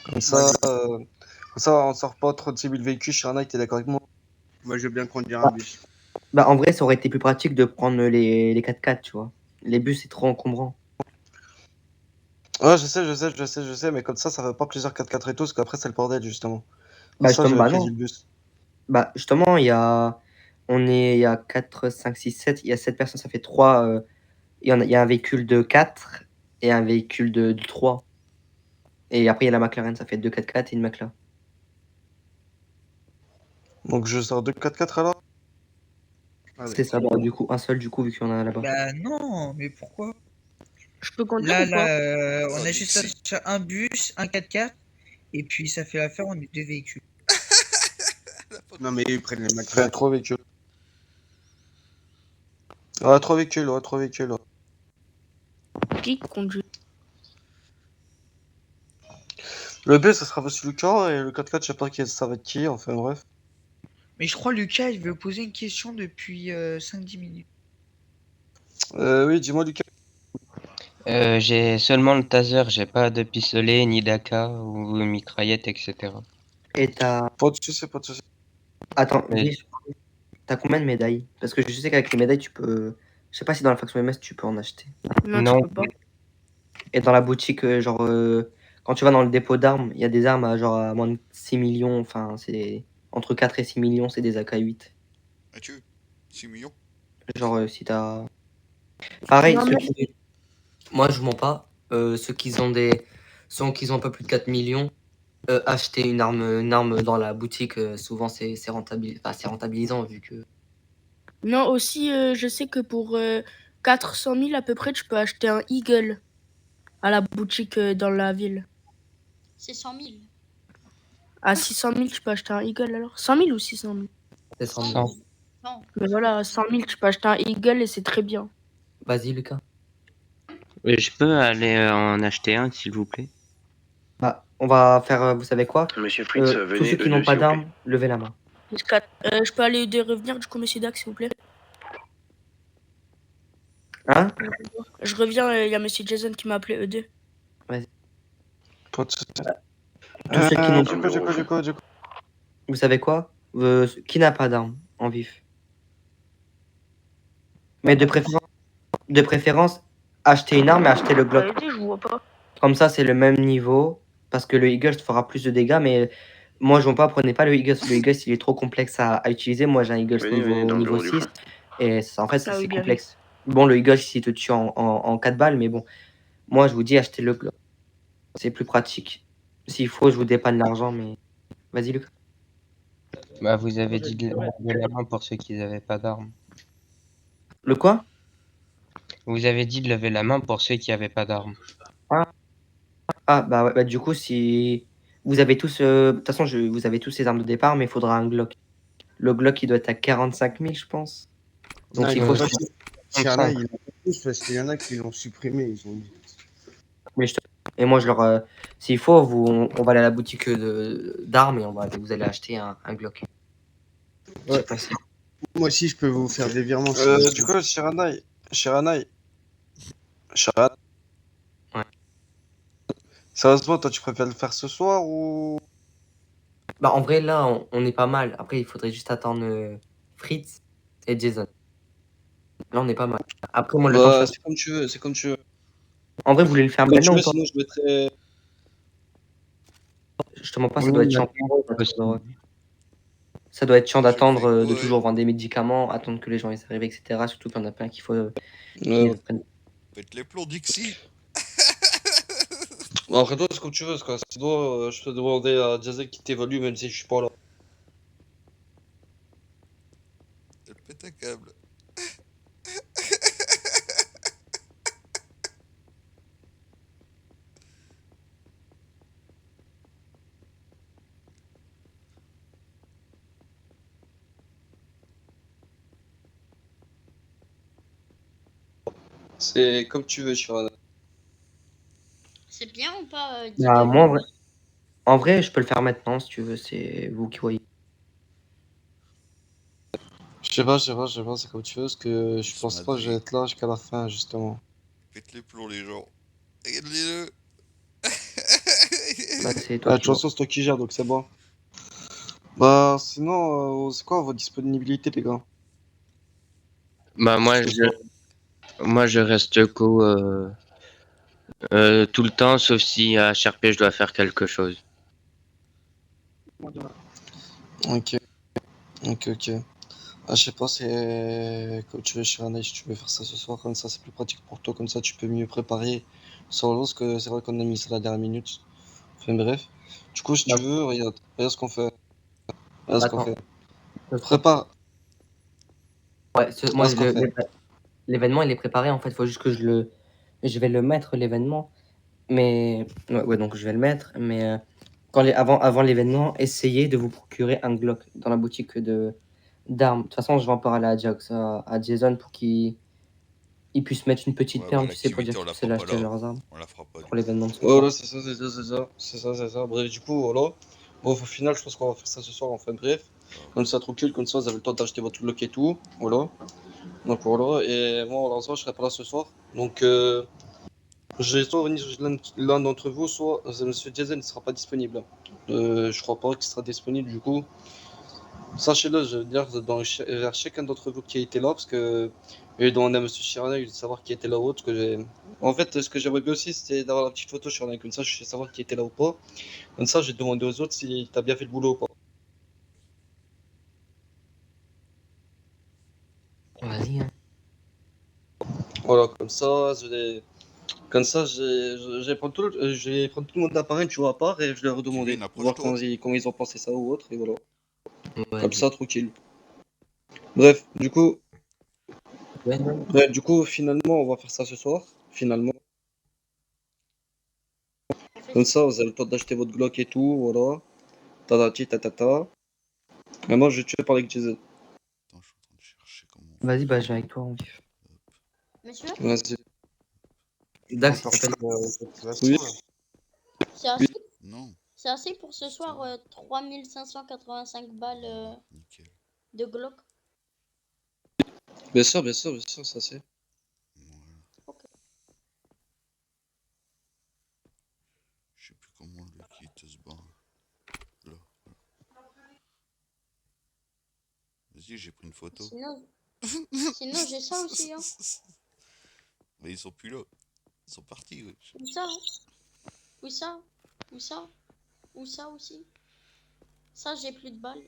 Comme ça, on sort pas trop de 6000 véhicules. Shiranai, t'es d'accord avec moi? Moi, je veux bien conduire un bus. Bah, en vrai, ça aurait été plus pratique de prendre les 4x4, tu vois. Les bus, c'est trop encombrant. Ouais, je sais, mais comme ça fait pas plusieurs 4x4 et tout, parce qu'après, c'est le bordel, justement. Bah, ça, j'avais bah pris non. le bus. Bah, justement, il y a 4, 5, 6, 7. Il y a 7 personnes, ça fait 3. Il y a un véhicule de 4 et un véhicule de 3. Et après, il y a la McLaren, ça fait 2 4x4 et une McLaren. Donc je sors 2 4x4 alors? C'est ça, bah, du coup, un seul, du coup, vu qu'il y en a là-bas. Bah non, mais pourquoi? Je peux conduire ou pas? On a juste acheté un bus, un 4x4, et puis ça fait l'affaire, on est 2 véhicules. Non, mais ils prennent les Enfin, McLaren. 3 véhicules. Ouais, 3 véhicules, ouais, 3 véhicules. Ouais. Qui conduit? Le B, ça sera Monsieur Lucas, et le 4x4, je sais pas qui ça va être qui, enfin bref. Mais je crois Lucas, il veut poser une question depuis 5-10 minutes. Oui, dis-moi Lucas. J'ai seulement le taser, j'ai pas de pistolet, ni d'AK ou mitraillette, etc. Et t'as. Pas de soucis, pas de soucis. Attends, Mais- Gris, t'as combien de médailles? Parce que je sais qu'avec les médailles, tu peux. Je sais pas si dans la faction MS, tu peux en acheter. Non. Tu peux pas. Et dans la boutique, quand tu vas dans le dépôt d'armes, il y a des armes à moins de 6 millions. Enfin, c'est entre 4 et 6 millions, c'est des AK-8. Mathieu, 6 millions. Si t'as. Pareil, Non, mais- moi je mens pas. Ceux qui ont un peu plus de 4 millions, acheter une arme dans la boutique, souvent c'est rentabilisant vu que. Non, aussi, je sais que pour 400 000 à peu près, tu peux acheter un Eagle à la boutique dans la ville. C'est 100 000. À 600 000, tu peux acheter un Eagle alors? 100 000 ou 600 000? C'est 100 000. 100. Non. Mais voilà, à 100 000, tu peux acheter un Eagle et c'est très bien. Vas-y, Lucas. Je peux aller en acheter un, s'il vous plaît? Bah, on va faire, vous savez quoi? Monsieur Fritz, Tous venez ceux qui E2, n'ont pas s'il vous plaît. d'armes, levez la main. Je peux aller de revenir du coup, monsieur Dax, s'il vous plaît? Hein? Je reviens, il y a monsieur Jason qui m'a appelé E2. Vas-y. Pas de soucis. Tous ceux qui n'ont Du coup. Vous savez quoi? Qui n'a pas d'armes en vif? Mais de préférence, achetez une arme et achetez le Glock. Je vois pas. Comme ça, c'est le même niveau. Parce que le Eagle fera plus de dégâts, mais moi, je ne prenez pas le Eagle. Le Eagle, il est trop complexe à utiliser. Moi, j'ai un Eagle Venez dans le niveau bureau du 6. front. Et en fait, Ah oui, c'est bien complexe. Bon, le Eagle, il te tue en 4 balles, mais bon. Moi, je vous dis, achetez le Glock. C'est plus pratique. S'il faut, je vous dépanne l'argent, mais. Vas-y, Lucas. Bah, vous avez dit de lever la main pour ceux qui n'avaient pas d'armes. Le quoi? Vous avez dit de lever la main pour ceux qui n'avaient pas d'armes. Ah, bah ouais, bah du coup, si. Vous avez tous. De toute façon, vous avez tous ces armes de départ, mais il faudra un Glock. Le Glock, il doit être à 45 000, je pense. Donc, Non, s'il il faut. en a pas Charlie, il en a plus parce qu'il y en a qui l'ont supprimé. Ils ont dit. Mais et moi, s'il faut, on va aller à la boutique d'armes et vous allez acheter un Glock. Ouais. Moi aussi, je peux vous faire des virements. Du coup, Shiranai. Ouais. Sérieusement, toi, tu préfères le faire ce soir ou. Bah, en vrai, là, on est pas mal. Après, il faudrait juste attendre Fritz et Jason. Là, on est pas mal. Après, moi, le temps que je fasse- C'est comme tu veux, c'est comme tu veux. En vrai, vous voulez le faire Comme tu maintenant veux, ou pas? sinon je mettrais. Je te mens pas, ça Oui, doit être chiant. possible. Ça doit être chiant d'attendre, de toujours vendre des médicaments, attendre que les gens y arrivent, etc. Surtout qu'il y en a plein qu'il faut. Ouais. Pète les plombs, Dixie. Bon, après toi, c'est comme tu veux, quoi. Sinon, je peux demander à Jason qui t'évalue, même si je suis pas là. Elle pète un câble. C'est comme tu veux, Shiranai. C'est bien ou pas Bah, d'y moi, aller? en vrai, je peux le faire maintenant si tu veux, c'est vous qui voyez. Je sais pas, c'est comme tu veux, parce que je pense pas que je vais être là jusqu'à la fin, justement. Pète les plombs, les gens. Regarde-les-le. Bah, c'est De toi toute façon, c'est toi qui gères, donc c'est bon. Bah, sinon, c'est quoi votre disponibilité, les gars? Bah, moi, je reste co tout le temps, sauf si à HRP, je dois faire quelque chose. Ok. Ok, ok. Ah, je sais pas, c'est comme tu veux, Shiranaï, si tu veux faire ça ce soir, comme ça c'est plus pratique pour toi, comme ça tu peux mieux préparer sur l'eau, parce que c'est vrai qu'on a mis ça à la dernière minute. Enfin bref. Du coup, si tu veux, regarde ce qu'on fait. Regarde ce qu'on Attends, fait. ce soir. Prépare. Ouais, moi, Regarde ce qu'on fait. l'événement, il est préparé. En fait, il faut juste que je vais le mettre, l'événement. Mais, ouais, donc je vais le mettre. Mais avant l'événement, essayez de vous procurer un Glock dans la boutique d'armes. De toute façon, je vais en parler à Jason pour qu'il puisse mettre une petite Ouais, bah perle, tu sais, pour l'activité, dire on qu'ils la puissent fera pas l'acheter à là. leurs armes On la fera pas du pour coup. l'événement de ce soir. Voilà, c'est ça, c'est ça, c'est ça. C'est ça, c'est ça. Bref, du coup, voilà. Bon, au final, je pense qu'on va faire ça ce soir, enfin bref. Comme ça, tranquille, comme ça, vous avez le temps d'acheter votre bloc et tout. Voilà. Donc voilà. Et moi, malheureusement, je serai pas là ce soir. Donc, j'ai soit venir l'un d'entre vous, soit Monsieur Jason ne sera pas disponible. Je crois pas qu'il sera disponible, du coup. Sachez-le, je veux dire, vers chacun d'entre vous qui a été là, parce que j'ai demandé à Monsieur Chirana de savoir qui était là ou autre. En fait, ce que j'aimerais bien aussi, c'était d'avoir la petite photo Chirana, comme ça je sais savoir qui était là ou pas. Comme ça, j'ai demandé aux autres si t'as bien fait le boulot ou pas. Vas-y, hein. Voilà, comme ça, je vais prendre je vais prendre tout le monde d'appareil, tu vois, à part, et je vais leur demander, Kevin, voir approche-toi. comment ils ont pensé ça ou autre, et voilà. Ouais, Comme ça, tranquille. Bref, du coup, finalement, on va faire ça ce soir. Finalement. Comme ça, vous avez le temps d'acheter votre Glock et tout, voilà. Tatati, tatata. Et moi, je vais tuer par avec Jason. Vas-y, bah, je viens avec toi. Monsieur? Vas-y. Dax, il t'appelle. Oui. C'est assez? Non. C'est assez pour ce soir, 3585 balles de Glock. Bien sûr, ça c'est. Je sais plus comment le quitte se barre. Là. Vas-y, j'ai pris une photo. Sinon j'ai ça aussi, hein. Mais ils sont plus là. Ils sont partis, oui. Où ça? Où ça? Où ça? Où ça aussi? Ça, j'ai plus de balles.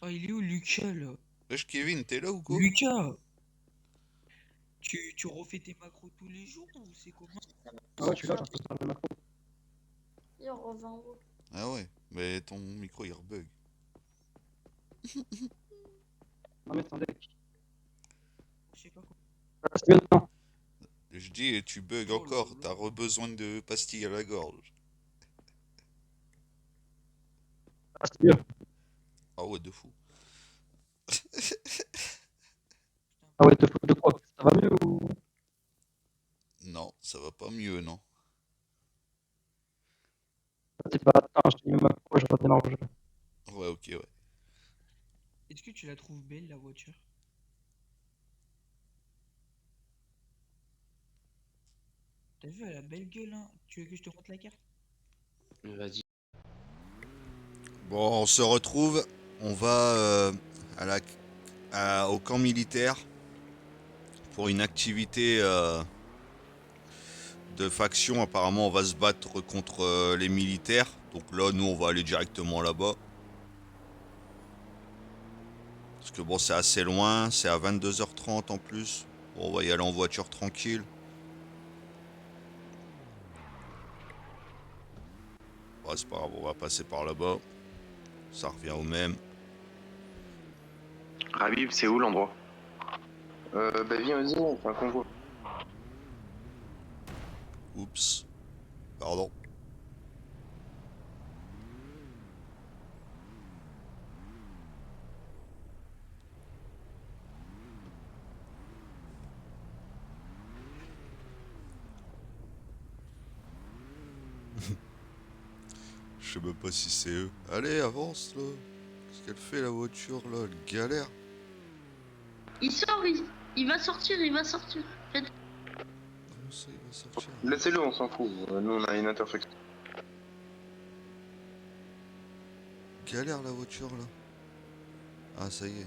Oh, il est où Lucas là? Wesh, Kevin, t'es là ou quoi? Lucas! Tu refais tes macros tous les jours ou c'est comment? Ah ouais, je suis là, je peux faire le macro. Il revient en haut. Ah ouais, mais ton micro il rebug. Non, mais attendez. Je sais pas quoi. Ah, c'est mieux maintenant. Je dis, tu bugs encore, t'as besoin de pastilles à la gorge. Ah, c'est mieux. Ah ouais, de fou. Ah ouais, de quoi? Ça va mieux ou? Non, ça va pas mieux, non. C'est pas. Attends, je te dis ma macro, je redémarre le jeu. Ouais, ok, ouais. Est-ce que tu la trouves belle la voiture? T'as vu, elle a belle gueule, hein? Tu veux que je te montre la carte? Vas-y. Bon, on se retrouve. On va au camp militaire pour une activité de faction. Apparemment, on va se battre contre les militaires. Donc là, nous, on va aller directement là-bas. Parce que bon, c'est assez loin. C'est à 22h30 en plus. Bon, on va y aller en voiture tranquille. Ouais, c'est pas grave, on va passer par là-bas. Ça revient au même. Rabib, c'est où l'endroit? Bah viens, vas-y, on fait un convoi. Oups. Pardon. Je sais même pas si c'est eux. Allez, avance là. Qu'est-ce qu'elle fait la voiture là? Elle galère. Il sort, il va sortir, il va sortir. Comment ça, il va sortir? Laissez-le, on s'en fout. Nous, on a une intersection. Galère la voiture là. Ah, ça y est.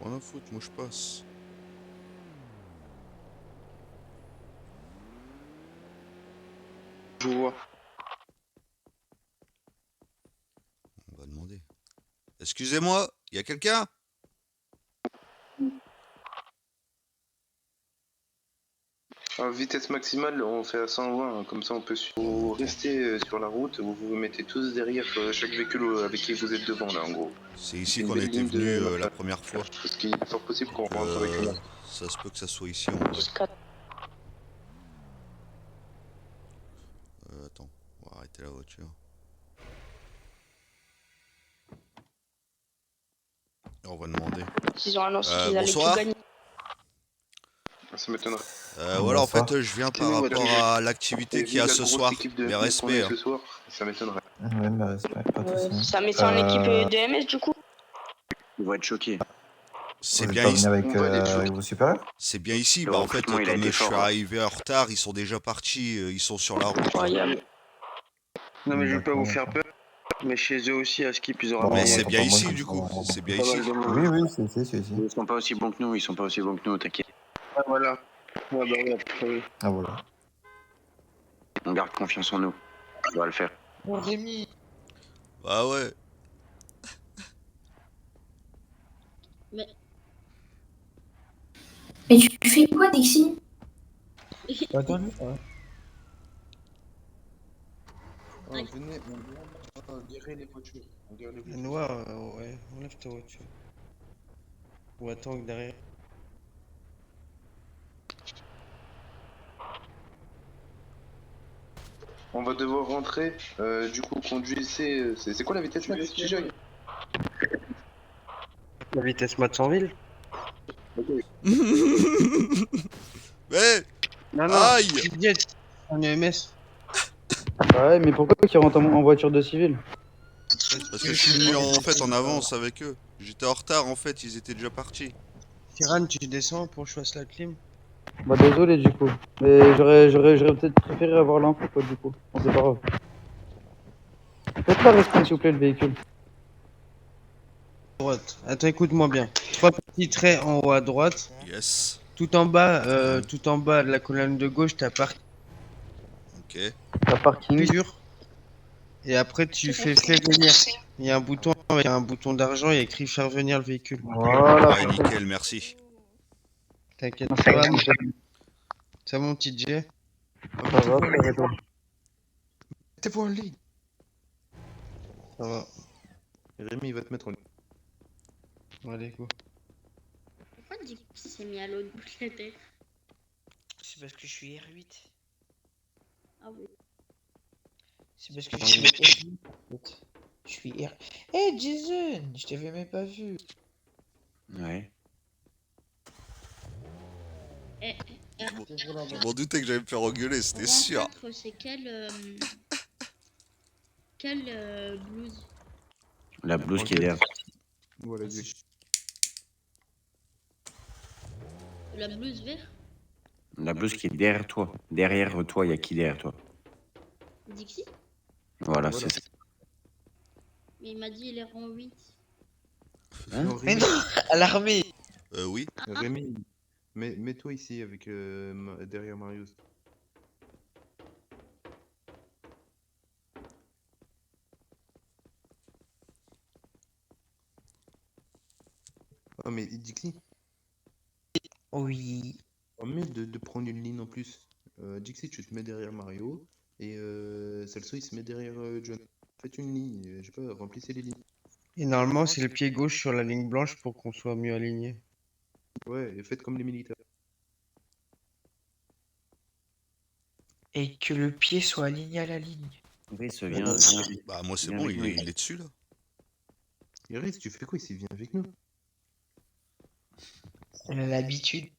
Rien à foutre, moi je passe. Je vous vois. On va demander. Excusez-moi, il y a quelqu'un? À vitesse maximale, on fait à 120, hein, comme ça on peut vous rester sur la route, vous vous mettez tous derrière chaque véhicule avec qui vous êtes devant là en gros. C'est ici Une qu'on belle était ligne venu de la marquage. première fois. Parce qu'il est fort possible qu'on rentre avec une autre. Ça se peut que ça soit ici en vrai. Attends, on va arrêter la voiture. On va demander. Ils ont annoncé qu'ils allaient tout Bonsoir. gagner. Ça m'étonnerait. Voilà, en Bonsoir. fait, je viens par rapport à l'activité qu'il y a ce soir. Mes respects. Hein. Ce soir, ça m'étonnerait. Ouais, mais respect, pas de soucis. Ça met ça en équipe de MS du coup. Ils vont être choqués. C'est Vous êtes bien pas ici. venu avec vos supérieurs? C'est bien ici. Le Bah, en fait, recrutement, il a comme été je suis fort, hein. arrivé en retard, ils sont déjà partis. Ils sont sur la route. Incroyable. Non mais je veux pas vous D'accord, faire peur, mais chez eux aussi à Skip ils auront Bon, Mais ramené c'est bien pas moi ici, qui du coup. sont- C'est bien pas ici. mal de monde. Oui, oui, c'est ici. Ils sont pas aussi bons que nous, ils sont pas aussi bons que nous, t'inquiète. Ah voilà. Ouais, bah ouais, après, oui. Ah voilà. On garde confiance en nous. On va le faire. Bon, Rémi, Bah ouais. Mais Mais tu fais quoi, Dixie? attends-le. Venez, on dirait les voitures. Noir, ouais, enlève ta voiture. Ou attends que derrière. On va devoir rentrer. Du coup, conduisez. C'est quoi la vitesse max, TJ? La vitesse max en ville? Mais Non, non, aïe. en EMS. Ouais, mais pourquoi tu rentres en voiture de civil? Parce que je suis venu en fait en avance avec eux. J'étais en retard en fait, ils étaient déjà partis. Kiran, tu descends pour que je fasse la clim? Bah désolé du coup. Mais j'aurais peut-être préféré avoir l'info quoi du coup. Bon, c'est pas grave. Faites-la restreindre s'il vous plaît le véhicule. Droite. Attends, écoute-moi bien. 3 petits traits en haut à droite. Yes. Tout en bas de la colonne de gauche, t'as parking. Ok. La parking. Et après, tu fais venir. Il y a un bouton avec un bouton d'argent, il y a écrit faire venir le véhicule. Voilà. Ouais, nickel, merci. T'inquiète, ça va, ça va, mon petit J. Ça va, Mettez-vous en ligne. Ça va. Rémi, il va te mettre en ligne. Allez, go. pourquoi tu dis que tu s'est mis à l'autre bout de la tête? C'est parce que je suis R8. Ah oui. C'est parce que je suis R8. Je suis R. Eh Jason, je t'avais même pas vu. Ouais. Eh, Je m'en doutais que j'allais me faire engueuler, c'était sûr. C'est quelle blouse? La blouse qui est derrière. Voilà, La blouse verte? La blouse qui est derrière toi. Derrière toi, il y a qui derrière toi? Dixie? Voilà, c'est ça. Mais il m'a dit il est rang 8. Hein? Mais non, à l'armée. Oui. Rémi, mets-toi ici avec derrière Marius. Ah mais Dixie, Oui. permet de prendre une ligne en plus. Dixie, tu te mets derrière Mario et Celso il se met derrière John. Faites une ligne, je sais pas, remplissez les lignes. Et normalement, c'est le pied gauche sur la ligne blanche pour qu'on soit mieux aligné. Ouais, et faites comme les militaires. Et que le pied soit aligné à la ligne. Iris, Bah moi c'est viens bon, avec nous, il est dessus là. Iris, tu fais quoi ici? Viens avec nous. On a l'habitude.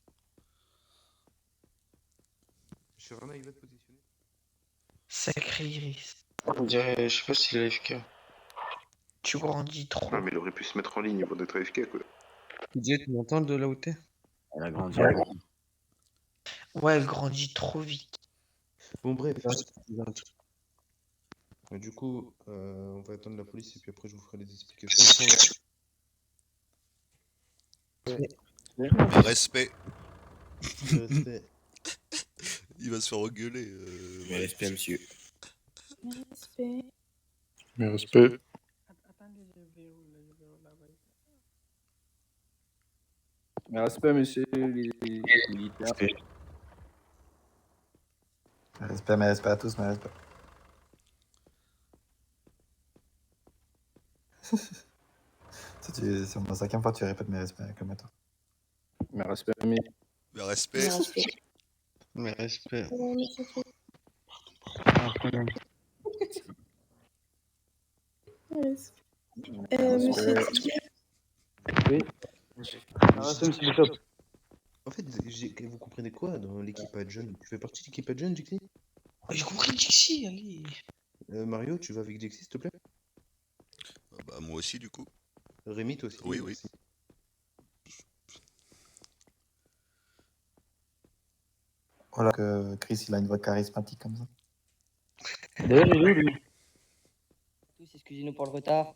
Shirana, il va te positionner. Sacré Iris. On dirait, je sais pas s'il est AFK. Tu grandis trop. Ah, mais il aurait pu se mettre en ligne pour d'être AFK quoi. DJ, tu m'entends de là où t'es? Elle a grandi. Ouais, elle grandit trop vite. Bon, bref. Du coup, on va attendre la police et puis après je vous ferai les explications. Respect. Respect. Il va se faire engueuler. Respect, monsieur. Mes respects. Mes respects. Attendez, je verrouille là-bas. Mes respects, monsieur les militaires. Mes respects à tous, mes respects. C'est sur ma 5e fois, tu répètes mes respects, comme toi. Mes respects, mes... Mes respects. Mes respects. Monsieur Didier. Oui. En fait, vous comprenez quoi dans l'équipe Adjon? Tu fais partie de l'équipe Adjon, Jixi? J'ai compris Jixi, allez. Mario, tu vas avec Jixi, s'il te plaît? Bah, moi aussi, du coup. Rémi, toi aussi? Oui, oui. Merci. Voilà que Chris, il a une voix charismatique comme ça. D'ailleurs, il est où, lui? Tous, excusez-nous pour le retard.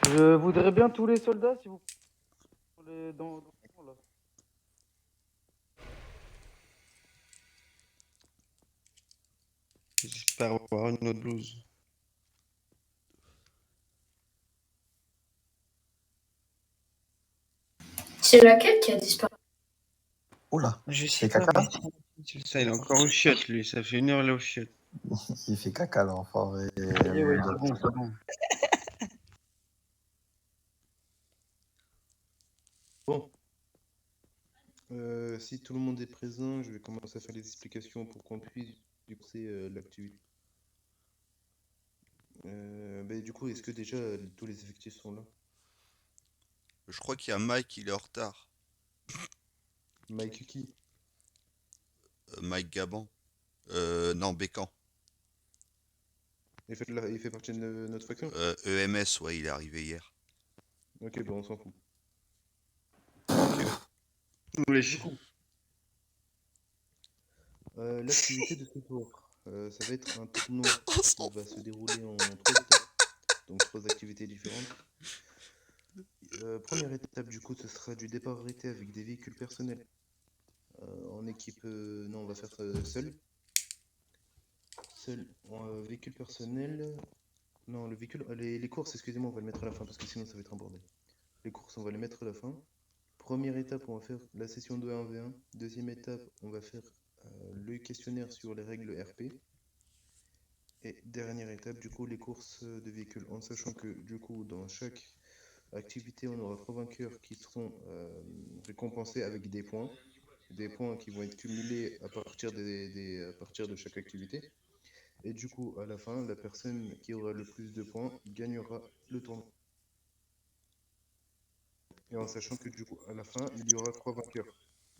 Je voudrais bien tous les soldats, si vous dans là. J'espère avoir une autre blouse. C'est laquelle qui a disparu? Oula, Je sais sais pas, caca. mais... Ça, il est encore au chiottes, lui. Ça fait 1 heure, il est au chiottes. Il fait caca, l'enfant. Oui, c'est bon, c'est bon. Bon. Si tout le monde est présent, je vais commencer à faire les explications pour qu'on puisse décourser l'activité. Du coup, est-ce que déjà tous les effectifs sont là? Je crois qu'il y a Mike, il est en retard. Mike qui? Mike Gaban. Non, Bécan. Il fait partie de notre faction? EMS, ouais, il est arrivé hier. Ok, on s'en fout. Oui. L'activité de ce soir, ça va être un tournoi qui va se dérouler en 3 étapes, donc 3 activités différentes. Première étape, du coup, ce sera du départ arrêté avec des véhicules personnels. En équipe, non, on va faire seul. Seul, véhicule personnel. Non, le véhicule, les courses, excusez-moi, on va le mettre à la fin parce que sinon ça va être un bordel. Les courses, on va les mettre à la fin. Première étape, on va faire la session de 1v1. Deuxième étape, on va faire le questionnaire sur les règles RP. Et dernière étape, du coup, les courses de véhicules, en sachant que, du coup, dans chaque activité, on aura 3 vainqueurs qui seront récompensés avec des points. Des points qui vont être cumulés à partir à partir de chaque activité. Et du coup, à la fin, la personne qui aura le plus de points gagnera le tournoi. Et en sachant que du coup, à la fin, il y aura 3 vainqueurs.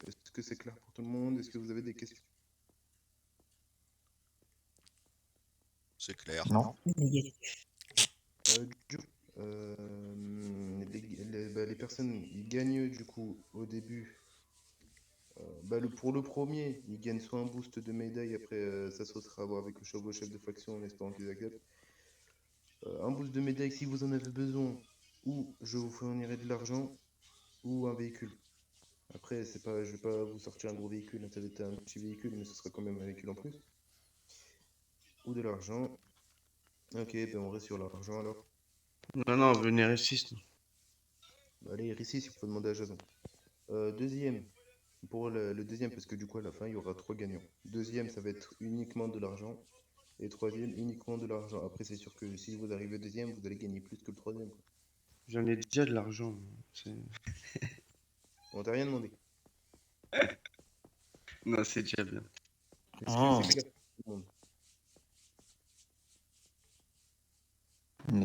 Est-ce que c'est clair pour tout le monde? Est-ce que vous avez des questions? C'est clair. Non. Les personnes, ils gagnent du coup au début. Pour le premier, ils gagnent soit un boost de médaille, après ça se sera à voir avec le chef de faction en espérant qu'ils acceptent. Un boost de médaille si vous en avez besoin, ou je vous fournirai de l'argent, ou un véhicule. Après, c'est pas, je vais pas vous sortir un gros véhicule, ça va être un petit véhicule, mais ce sera quand même un véhicule en plus. Ou de l'argent. Ok, on reste sur l'argent alors. Non, venez ici. Allez, ici, il faut demander à Jason. Deuxième, pour le deuxième, parce que du coup, à la fin, il y aura 3 gagnants. Deuxième, ça va être uniquement de l'argent. Et troisième, uniquement de l'argent. Après, c'est sûr que si vous arrivez deuxième, vous allez gagner plus que le troisième. J'en ai déjà de l'argent. On t'a rien demandé. Non, c'est déjà bien. C'est clair pour tout le monde.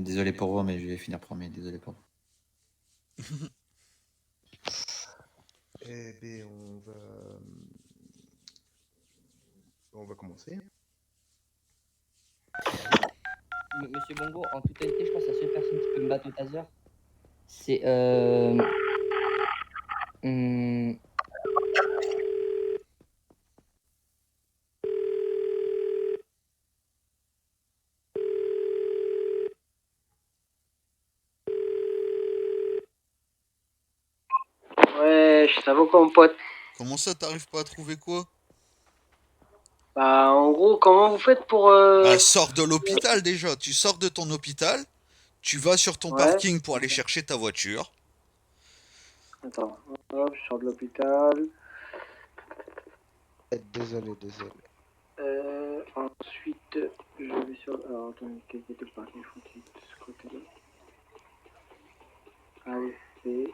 Désolé pour vous, mais je vais finir premier. Désolé pour vous. Eh bien, on va commencer. Monsieur Bongo, en toute honnêteté, je pense que la seule personne qui peut me battre au taser, c'est Ouais, ça va quoi, mon pote? Comment ça, t'arrives pas à trouver quoi? Bah, en gros, comment vous faites pour... Bah, sors de l'hôpital déjà. Tu sors de ton hôpital, tu vas sur ton Ouais. parking pour aller chercher ta voiture. Attends, hop, je sors de l'hôpital. Désolé. Ensuite, je vais sur... Alors, attendez, quel était le parking frontier de ce côté-là? Allez, c'est...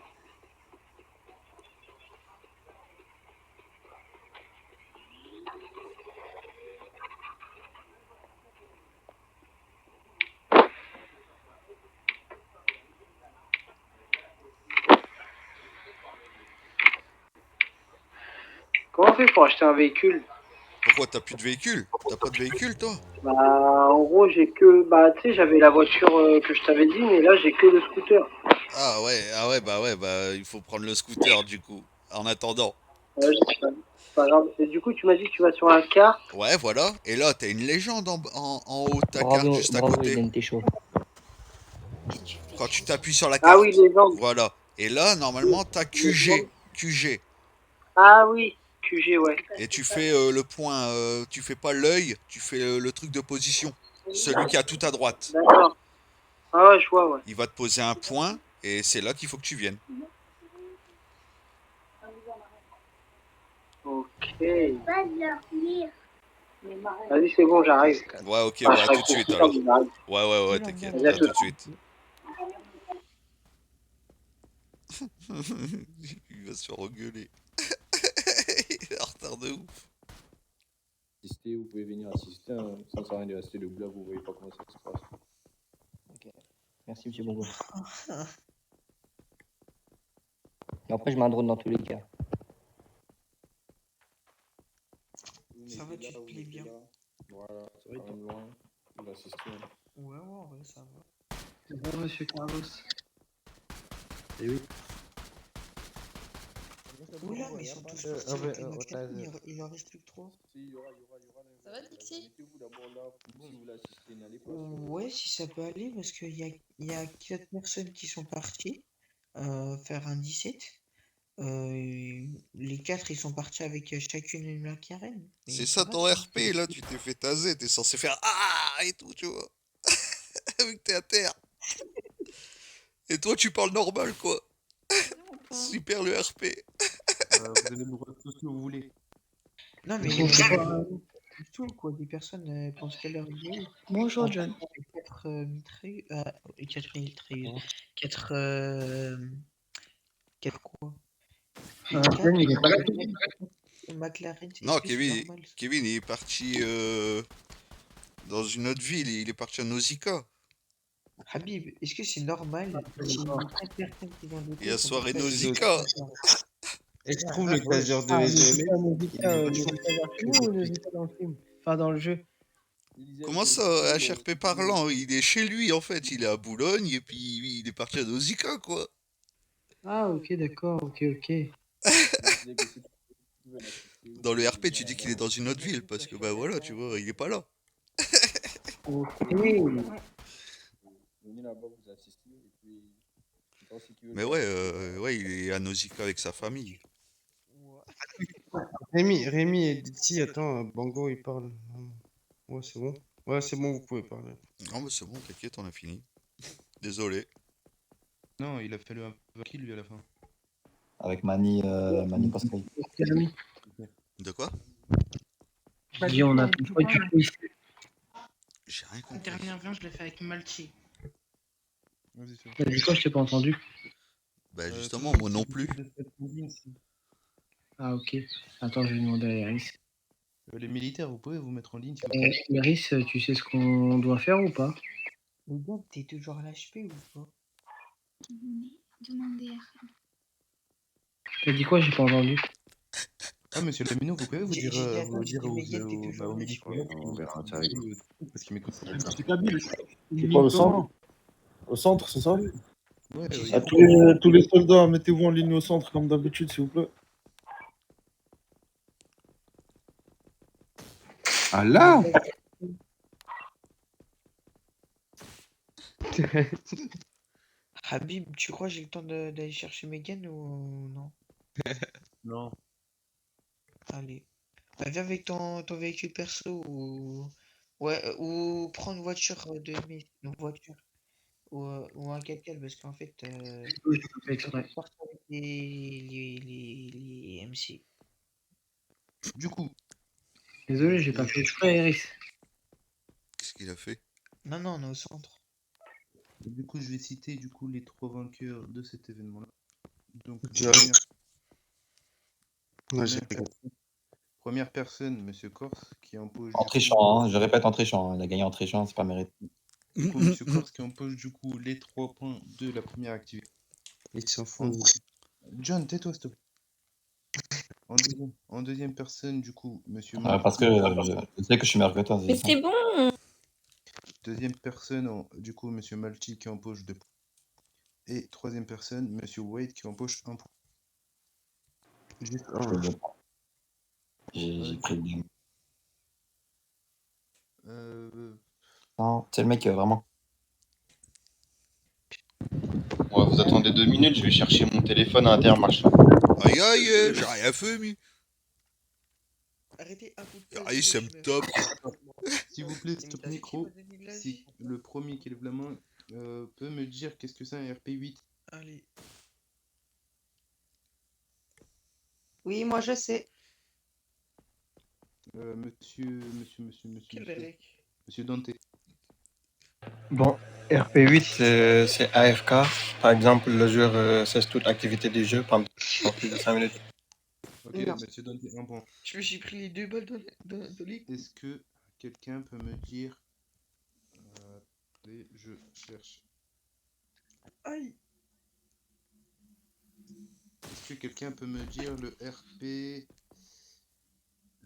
Comment on fait pour acheter un véhicule? Pourquoi t'as plus de véhicule? T'as pas de véhicule, toi? Bah, en gros, j'ai que... Bah, tu sais, j'avais la voiture que je t'avais dit, mais là, j'ai que le scooter. Ah ouais, bah il faut prendre le scooter du coup. En attendant. Ouais, c'est pas grave. Et du coup, tu m'as dit que tu vas sur la carte. Ouais, voilà. Et là, t'as une légende en haut de ta carte Bravo, juste à bravo, côté. Eden, t'es chaud. Quand tu t'appuies sur la carte. Ah oui, légende. Voilà. Et là, normalement, t'as QG. QG. Ah oui, QG, ouais. Et tu fais le point. Tu fais pas l'œil, tu fais le truc de position. Celui qui a tout à droite. D'accord. Ah ouais, je vois, ouais. Il va te poser un point et c'est là qu'il faut que tu viennes. Ok. Vas-y, c'est bon, j'arrive. Ouais, ok, Ah, ouais, je à serai tout de suite confiant, alors. mais j'arrive. Ouais, t'inquiète. Vas-y, à À tout de tout. suite. Il va se faire engueuler. Il est en retard de ouf. Assister, vous pouvez venir assister, hein. Ça sert à rien de rester debout là, vous voyez pas comment ça se passe. Ok. Merci, monsieur Bongo. Et après, je mets un drone dans tous les cas. Ça va, tu te plais bien? Voilà, c'est quand même loin. Vous assistez. Hein. Ouais, ça va. C'est bon, monsieur Carlos. Et oui. Oula, mais ils sont tous partis avec les McLaren, il en reste plus que 3. Ça va, Dixie? Ouais, si ça peut aller, parce qu'il y a 4 personnes qui sont parties faire un 17. Les 4, ils sont partis avec chacune une McLaren. Mais C'est ça ça va, ton RP, là, tu t'es fait taser, t'es censé faire ah et tout, tu vois. Vu que t'es à terre. Et toi, tu parles normal, quoi. Super le RP. Vous avez le droit de tout ce que vous voulez. Non, mais Bon, c'est pas... tout, quoi. Les personnes pensent qu'elle leur gueule. Bonjour, John. 4 mitrailleuses. 4 mitrailleuses. 4. 4 quoi? John, il est pas là. McLaren, c'est Non, est-ce que c'est normal? Kevin, il est parti dans une autre ville, il est parti à Nausicaa. Habib, est-ce que c'est normal qu'il y ait 4 personnes qui vont Et à soirée partir Nausicaa. Est-ce que trouve le taser de Ah, SDM? le Zika dans le film ou le Zika dans le film? Enfin, dans le jeu. Comment ça, HRP parlant? Il est chez lui, en fait. Il est à Boulogne, et puis il est parti à Nausicaa, quoi. Ah, ok, d'accord, ok. Dans le RP, tu dis qu'il est dans une autre ville, parce que, bah voilà, tu vois, il est pas là. Ok. Venez là-bas, vous assistez, et puis... Mais ouais, il est à Nausicaa avec sa famille. Rémi et Dixie, attends, Bango, il parle. Ouais, c'est bon. Ouais, c'est bon, vous pouvez parler. Non, mais c'est bon, t'inquiète, on a fini. Désolé. Non, il a fallu un peu kill lui à la fin. Avec Mani Pascal. De quoi? Dis, on a fait quoi du quiz? J'ai rien compris. Dernière viande, je l'ai fait avec Malti. T'as dit quoi? Je t'ai pas entendu. Bah justement, moi non plus. Ah, ok. Attends, je vais demander à Iris. Les militaires, vous pouvez vous mettre en ligne s'il vous plaît. Iris, tu sais ce qu'on doit faire ou pas? Les gars, t'es toujours à l'HP ou pas? Demandez à T'as dit quoi? J'ai pas entendu. Ah, monsieur Lamino, vous pouvez vous dire aux militaires On verra, ça arrive. parce qu'ils m'écoutent pas. C'est Kabyle. C'est quoi, au centre? Au centre, c'est ça? Ouais, À tous les soldats, mettez-vous en ligne au centre comme d'habitude, s'il vous plaît. Ah là! Habib, tu crois que j'ai le temps d'aller chercher Megan ou non? Non. Allez. Bah, viens avec ton véhicule perso ou... Ouais, ou prends une voiture une voiture. Ou un 4x4 parce qu'en fait, Oui, j'ai pas fait tu peux exprès. partir avec les MC. Du coup, Désolé, j'ai pas fait exprès, Iris. Qu'est-ce qu'il a fait? Non, non, on est au centre. du coup, je vais citer du coup les 3 vainqueurs de cet événement-là. Donc, Direct. Ouais, j'ai première personne, Monsieur Corse, qui empoche En du coup, trichant, hein, je répète en trichant. Il a gagné en trichant, c'est pas mérité. du coup, Monsieur Corse qui empoche du coup les 3 points de la première activité. Ils s'en En- foutent. John, tais-toi, s'il te plaît. En deuxième personne, du coup, Monsieur Parce que je sais que je suis meilleur que toi. Mais c'est ça. c'est bon! Deuxième personne, du coup, Monsieur Malti qui empoche 2 points. Et troisième personne, Monsieur Wade qui empoche 1 point. Juste Je le veux pas. J'ai Ok. pris le game. Euh, C'est le mec vraiment. Ouais, vous attendez 2 minutes, je vais chercher mon téléphone à Intermarché. Aïe aïe, j'ai rien fait, mais. Arrêtez un coup de Aïe, ça me tape. S'il vous plaît, C'est stop Mitazé qui micro. m'a donné de la Si vie. le premier qui lève la main peut me dire qu'est-ce que c'est un RP8. Allez. Oui, moi je sais. Monsieur Dante. Bon, RP8, c'est AFK. Par exemple, le joueur cesse toute activité du jeu pendant plus de 5 minutes. Ok, Non. Monsieur Dante, un point. Je me suis pris les 2 balles dans les coups. Est-ce que quelqu'un peut me dire... Attendez, je cherche. Aïe. Est-ce que quelqu'un peut me dire le RP...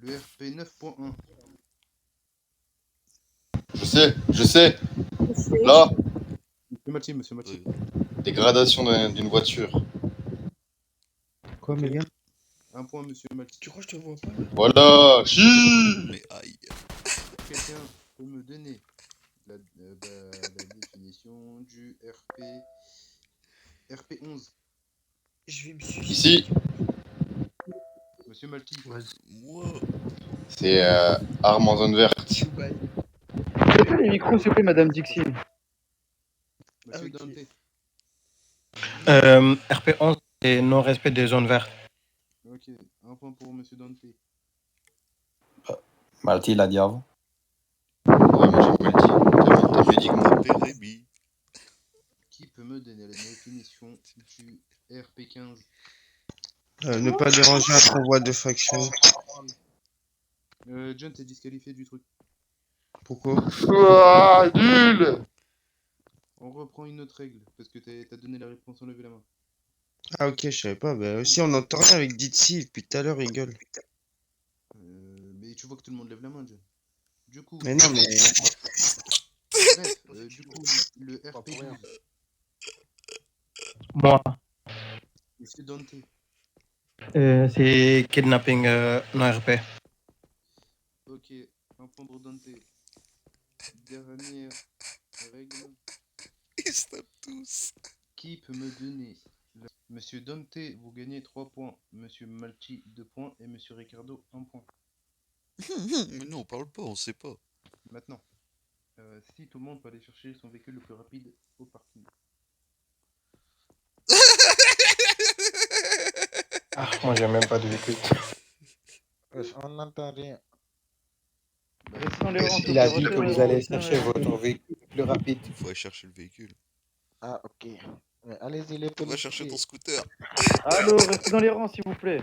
Le RP 9.1? Je sais. Là, Monsieur Mathieu. dégradation d'une voiture. Quoi, mes gars? Un point, Monsieur Malti. Tu crois que je te vois pas là? Voilà, chi. Mais aïe. Quelqu'un peut me donner la définition du RP... RP11? Je vais me suicider. Ici, Monsieur Malti. Moi. c'est arme en zone verte. Dubaï. Les micros, s'il vous plaît, Madame Dixie. Monsieur Dante. RP11, c'est non-respect des zones vertes. Ok, un point pour Monsieur Dante. Malti, il a dit avant. Ouais, moi j'ai pas le dit. Pérébi. Qui peut me donner la définition du RP15? Ne pas déranger un convoi de faction. John, t'es disqualifié du truc. Pourquoi? Ah, nul. On reprend une autre règle, parce que t'as donné la réponse sans lever la main. Ah ok, je savais pas. Bah aussi, on entend rien avec Ditsy depuis tout à l'heure, il gueule. Mais tu vois que tout le monde lève la main, John. Du coup... Mais non, mais... Bref, du coup, le RP12. Moi, Monsieur Dante. c'est kidnapping non-RP. Ok, un point pour Dante. Dernière règle. Ils se tapent tous. Qui peut me donner Monsieur Dante, vous gagnez 3 points. Monsieur Malchi, 2 points. Et Monsieur Ricardo, 1 point. Mais non, on parle pas, on sait pas. Maintenant, si tout le monde peut aller chercher son véhicule le plus rapide au parking. Ah, moi, j'ai même pas de véhicule. On n'entend rien. Il a dit que vous allez chercher votre véhicule plus rapide. Faut aller chercher le véhicule. Ah, ok. Mais allez-y, les policiers. Va chercher ton scooter. Allô, restez dans les rangs, s'il vous plaît.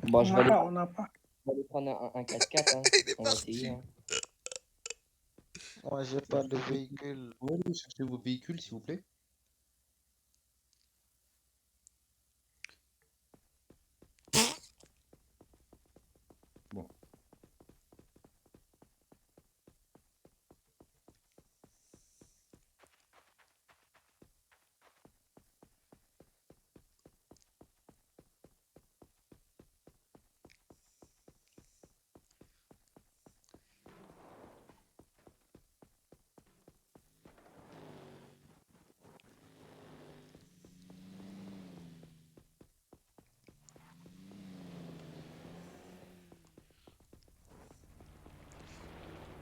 Bon, je vais aller, On n'a pas. je vais aller prendre un 4x4. Hein. On va essayer. Hein. Moi, j'ai pas de véhicule. Vous pouvez aller chercher vos véhicules, s'il vous plaît. Bon.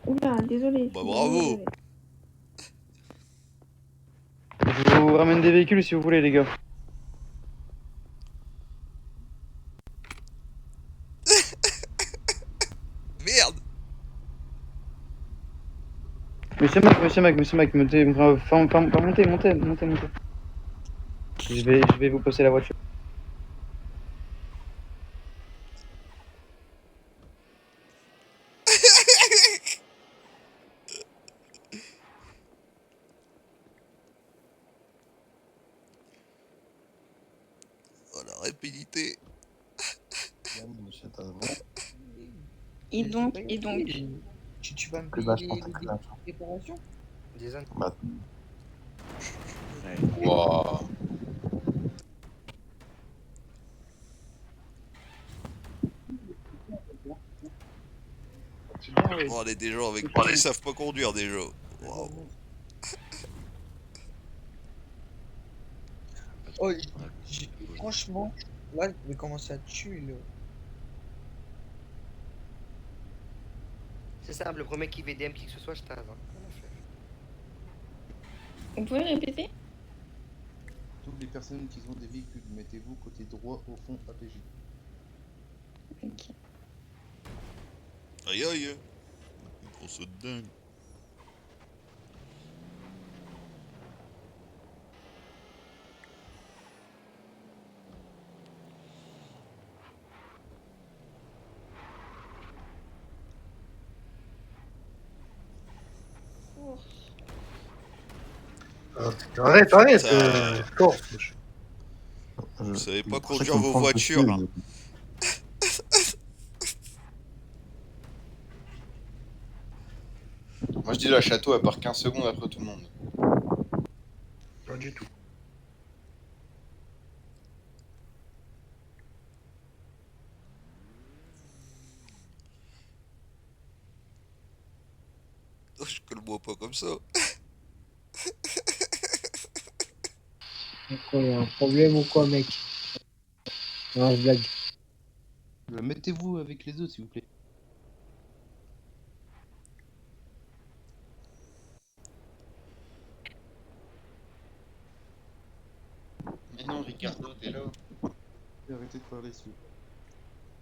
Oula, désolé. Bah bravo. Je vous ramène des véhicules si vous voulez, les gars. Merde. Monsieur Mac, montez, montez. Je vais vous passer la voiture. Oh la rapidité. Et donc, Tu vas me Plus payer vachement, les plus vachement. réparations? Bah, Waouh. Oh, on est des gens avec qui ils savent pas conduire déjà. Waouh. Oh, franchement, là, je vais commencer à tuer là. C'est simple, le premier qui VDM qui que ce soit, je tase. Hein. vous pouvez répéter? Toutes les personnes qui ont des véhicules, mettez-vous côté droit au fond APJ. Ok. Aïe aïe. Une grosse dingue. Arrête, Putain. Corse. Vous savez pas pour ça conduire qu'on vos prend le voitures. véhicule, Moi je dis la château, elle part 15 secondes après tout le monde. Pas du tout. Oh, je colle moi pas comme ça. Quoi, y a un problème ou quoi, mec? Non, je blague. Mettez-vous avec les autres, s'il vous plaît. Mais non, Ricardo, t'es là. Arrêtez de parler, s'il vous plaît.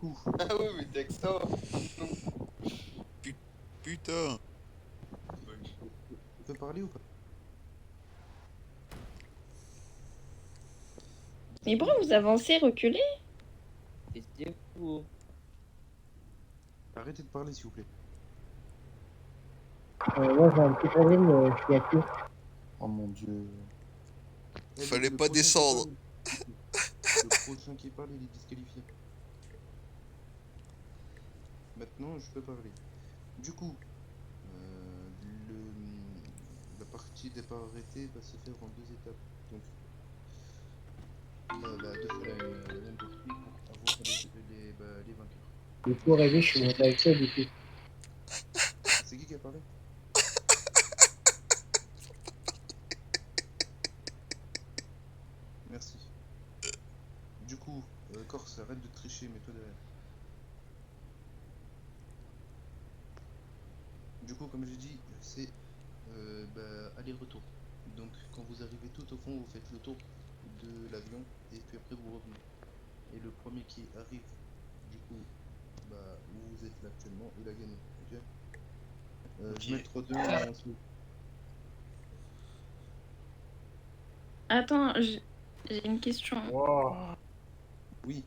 Ouf. Ah oui, mais Dexter. Putain. Tu peux parler ou pas? Mais pourquoi vous avancez, reculez? Arrêtez de parler, s'il vous plaît. Moi, j'ai un petit problème, je suis à pied. Oh mon dieu. Fallait pas descendre. Le prochain qui parle, il est disqualifié. Maintenant, je peux parler. Du coup, la partie départ arrêté va se faire en 2 étapes. Donc, deux fois la même partie pour avoir les vainqueurs. Du coup, Rémi, je suis monté avec toi, du coup. C'est qui a parlé? Merci. Du coup, Corse, arrête de tricher, mets-toi derrière. Du coup, comme j'ai dit, c'est aller-retour. Donc, quand vous arrivez tout au fond, vous faites le tour de l'avion et puis après vous revenez. Et le premier qui arrive, du coup, où vous êtes là actuellement, il a gagné. Ok. Je mets 3-2 en dessous. Attends, j'ai une question. Wow. Oui.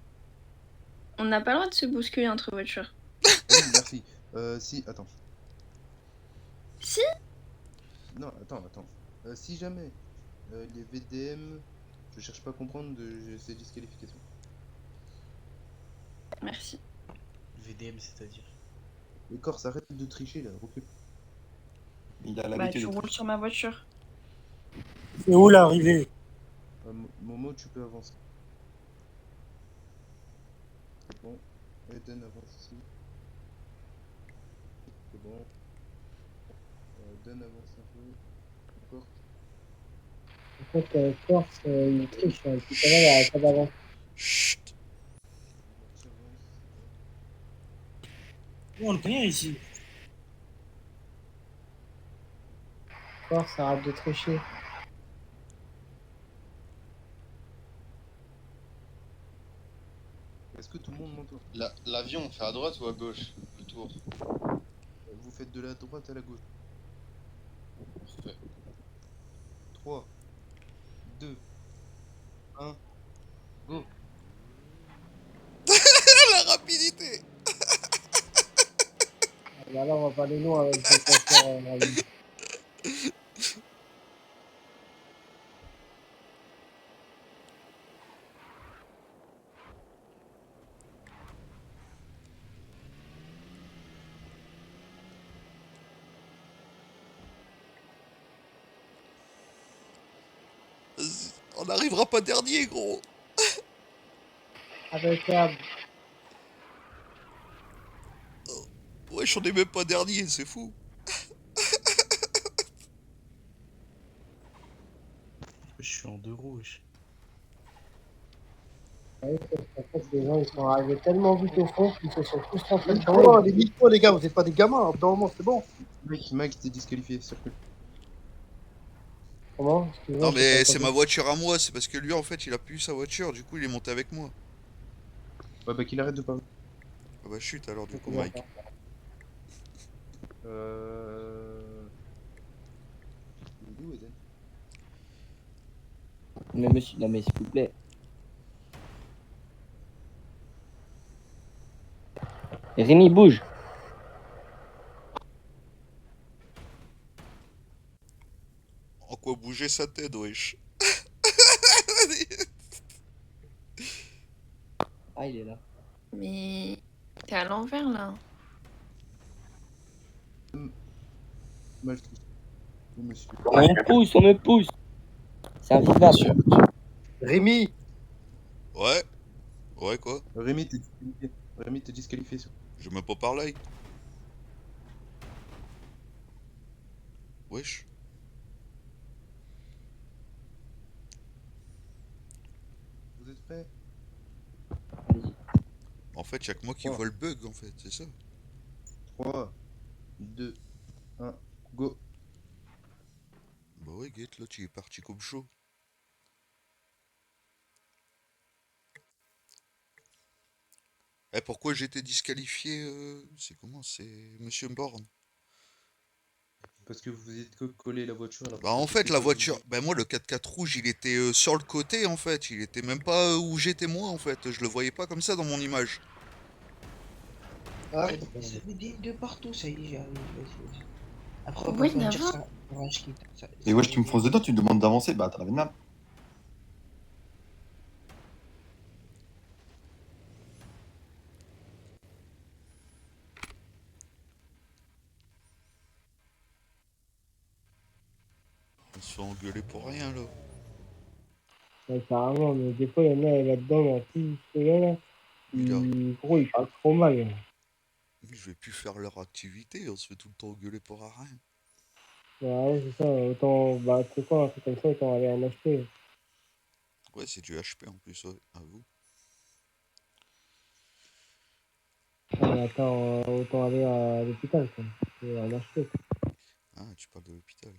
On n'a pas le droit de se bousculer entre voitures. Oui, merci. Si, attends. Si? Non, attends. Si jamais les VDM, je cherche pas à comprendre de ces disqualifications. Merci. VDM, c'est-à-dire? Le Corse, arrête de tricher là, recule. Il a Bah, l'habitude tu de roules sur ma voiture. C'est où l'arrivée? Momo, tu peux avancer. Bon, Eden avance ici. C'est bon. Eden avance un peu. Encore. En fait, Corse, il triche, hein. Tout à l'heure, il arrête pas d'avancer. Chut. On le connaît ici. Force, arrête de tricher. Est-ce que tout le monde m'entend? L'avion, on fait à droite ou à gauche? Le tour. Vous faites de la droite à la gauche. Parfait. 3, 2, 1, go. La rapidité. Bah là, on va pas aller loin avec cette voiture. On n'arrivera pas dernier, gros. Impeccable. Ouais, j'en ai même pas dernier, c'est fou. Je suis en deux roues, wesh. Ouais, en fait, les gens ils sont arrivés tellement vite au fond qu'ils se sont tous rentrés dedans. Oh, les micros, les gars, vous êtes pas des gamins, au bout d'un moment, c'est bon. Mike, t'es disqualifié, circule. Comment? Excuse-moi, Non, j'ai pas mais c'est entendu. ma voiture à moi, c'est parce que lui, en fait, il a plus sa voiture, du coup, il est monté avec moi. Ouais, bah qu'il arrête de parler. Ah bah chut alors, du coup, Mike. Il est où, Eden? Mais monsieur, non mais s'il vous plaît. Rémi, bouge. En quoi bouger sa tête, wesh. Ah, il est là. Mais t'es à l'envers là. Mal touché. Oh, monsieur. On me pousse. C'est invivable. Rémi! Ouais. Ouais, quoi? Rémi, t'es disqualifié. Rémi, t'es disqualifié. Je veux même pas parler. Wesh. Vous êtes prêts? En fait, y'a que moi qui vois le bug, en fait, c'est ça. 3, 2, 1, go. Bah ouais, Gate, là, tu es parti comme chaud. Eh, pourquoi j'ai été disqualifié c'est comment? C'est Monsieur Borne. Parce que vous êtes collé la voiture. Alors Bah en fait, la voiture... Bah moi, le 4x4 rouge, il était sur le côté, en fait. Il était même pas où j'étais moi, en fait. Je le voyais pas comme ça dans mon image. Ah, ça fait de partout, ça y est, j'arrive. Vas-y. Après, on va Ouais, pas dire d'abord. ça. Orange Kit, ça- Et wesh, tu me fonces dedans, tu me demandes d'avancer, bah t'as la vénale. On se fait engueuler pour rien, là. Ouais, carrément, mais des fois, il y en a là-dedans, en plus, ceux-là, gros, ils parlent trop mal. Je vais plus faire leur activité, on se fait tout le temps engueuler pour rien. Ouais, c'est ça, autant, bah, tu sais quoi, un truc comme ça, autant aller en acheter. Ouais, c'est du HP en plus, ouais, à vous. Ouais, attends, autant aller à l'hôpital, quoi. Et en acheter. Ah, tu parles de l'hôpital.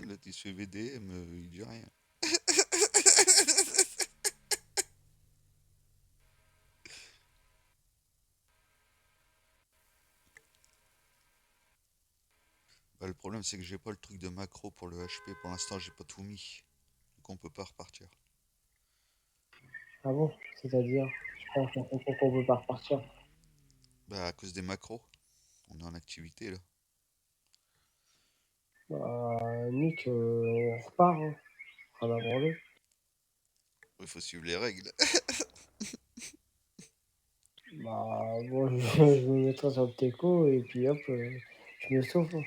Là, tu se fais VDM, il dit rien. Bah, le problème, c'est que j'ai pas le truc de macro pour le HP. Pour l'instant, j'ai pas tout mis. Donc, on peut pas repartir. Ah bon? C'est-à-dire, je pense qu'on comprend qu'on veut pas repartir. Bah, à cause des macros. On est en activité, là. Bah, Nick, on repart, hein. On a branlé. Il faut suivre les règles. Bah, bon, je me mettrai sur le teco et puis hop, je me sauve.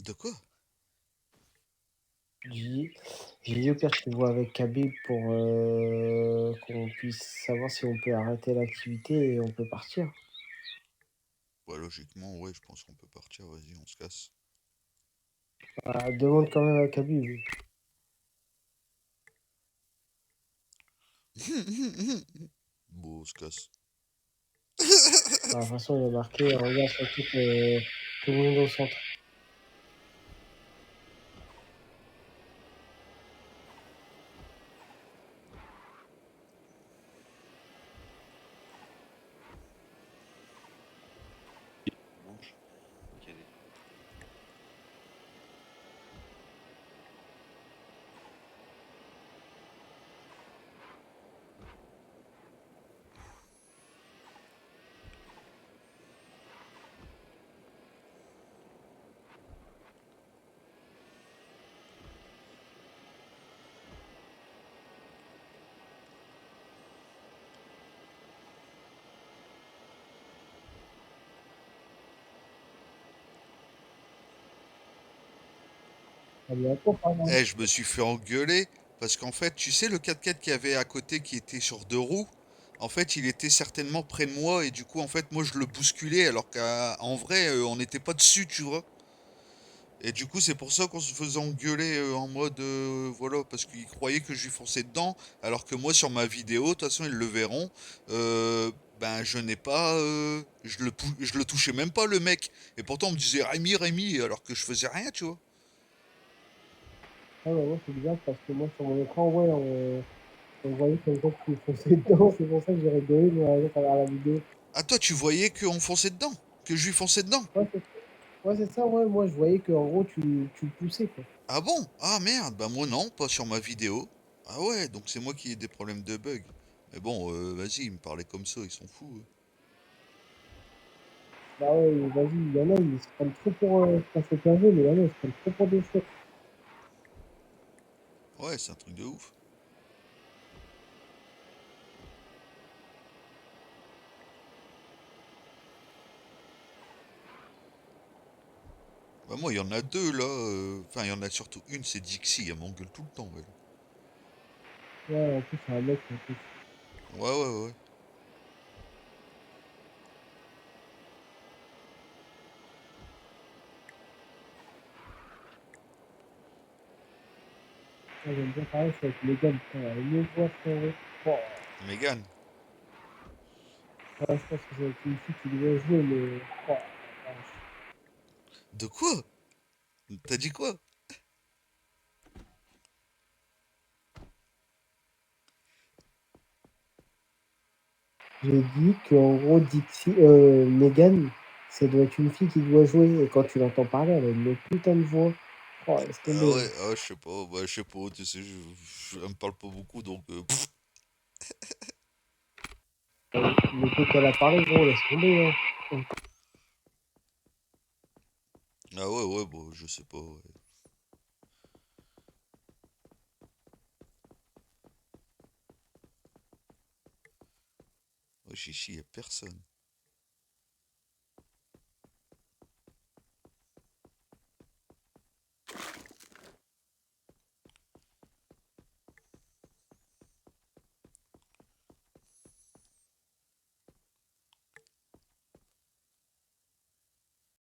De quoi? J'ai dit au pire, tu vois avec Khabib pour qu'on puisse savoir si on peut arrêter l'activité et on peut partir. Bah, logiquement, ouais, je pense qu'on peut partir. Vas-y, on se casse. Bah, demande quand même à Khabib. Bon, on se casse. Bah, de toute façon, il est marqué, regarde sur tout le monde au centre. Eh, je me suis fait engueuler parce qu'en fait, tu sais, le 4x4 qu'il y avait à côté qui était sur deux roues, en fait, il était certainement près de moi et du coup, en fait, moi, je le bousculais alors qu'en vrai, on n'était pas dessus, tu vois. Et du coup, c'est pour ça qu'on se faisait engueuler en mode, voilà, parce qu'il croyait que je lui fonçais dedans, alors que moi, sur ma vidéo, de toute façon, ils le verront, ben, je n'ai pas, je le touchais même pas, le mec. Et pourtant, on me disait Rémi, Rémi, alors que je faisais rien, tu vois. Ah ouais, moi c'est bizarre parce que moi sur mon écran, ouais, on voyait quelqu'un qui fonçait dedans, c'est pour ça que j'ai rigolé moi, à travers la vidéo. Ah, toi, tu voyais qu'on fonçait dedans? Que je lui fonçais dedans? Ouais, c'est ça, ouais, moi je voyais qu'en gros tu le poussais quoi. Ah bon? Ah merde, bah moi non, pas sur ma vidéo. Ah ouais, donc c'est moi qui ai des problèmes de bug. Mais bon, vas-y, ils me parlaient comme ça, ils sont fous. Eux. Bah ouais, vas-y, il y en a, ils se prennent trop pour passer 15 mais il y en a, ils se prennent trop pour des choses. Ouais, c'est un truc de ouf. Bah moi, il y en a deux là. Enfin, il y en a surtout une, c'est Dixie, elle m'engueule tout le temps, elle. Ouais, en plus c'est un mec en plus. Ouais. Moi j'aime bien pareil, c'est avec Megan, putain, elle me voit frérot. Oh. Megan. Ouais, je pense que c'est avec une fille qui doit jouer, mais. Oh, vache. De quoi? T'as dit quoi? J'ai dit qu'en gros, Dixie, Megan, ça doit être une fille qui doit jouer. Et quand tu l'entends parler, elle a une putain de voix. Oh, laisse Ah tomber. ouais, ah, je sais pas, bah je sais pas, tu sais, elle me parle pas beaucoup, donc... Le peu qu'elle a parlé, gros, laisse tomber. Hein. Ah ouais, bon, je sais pas, ouais. Ouais, chichi, y'a personne.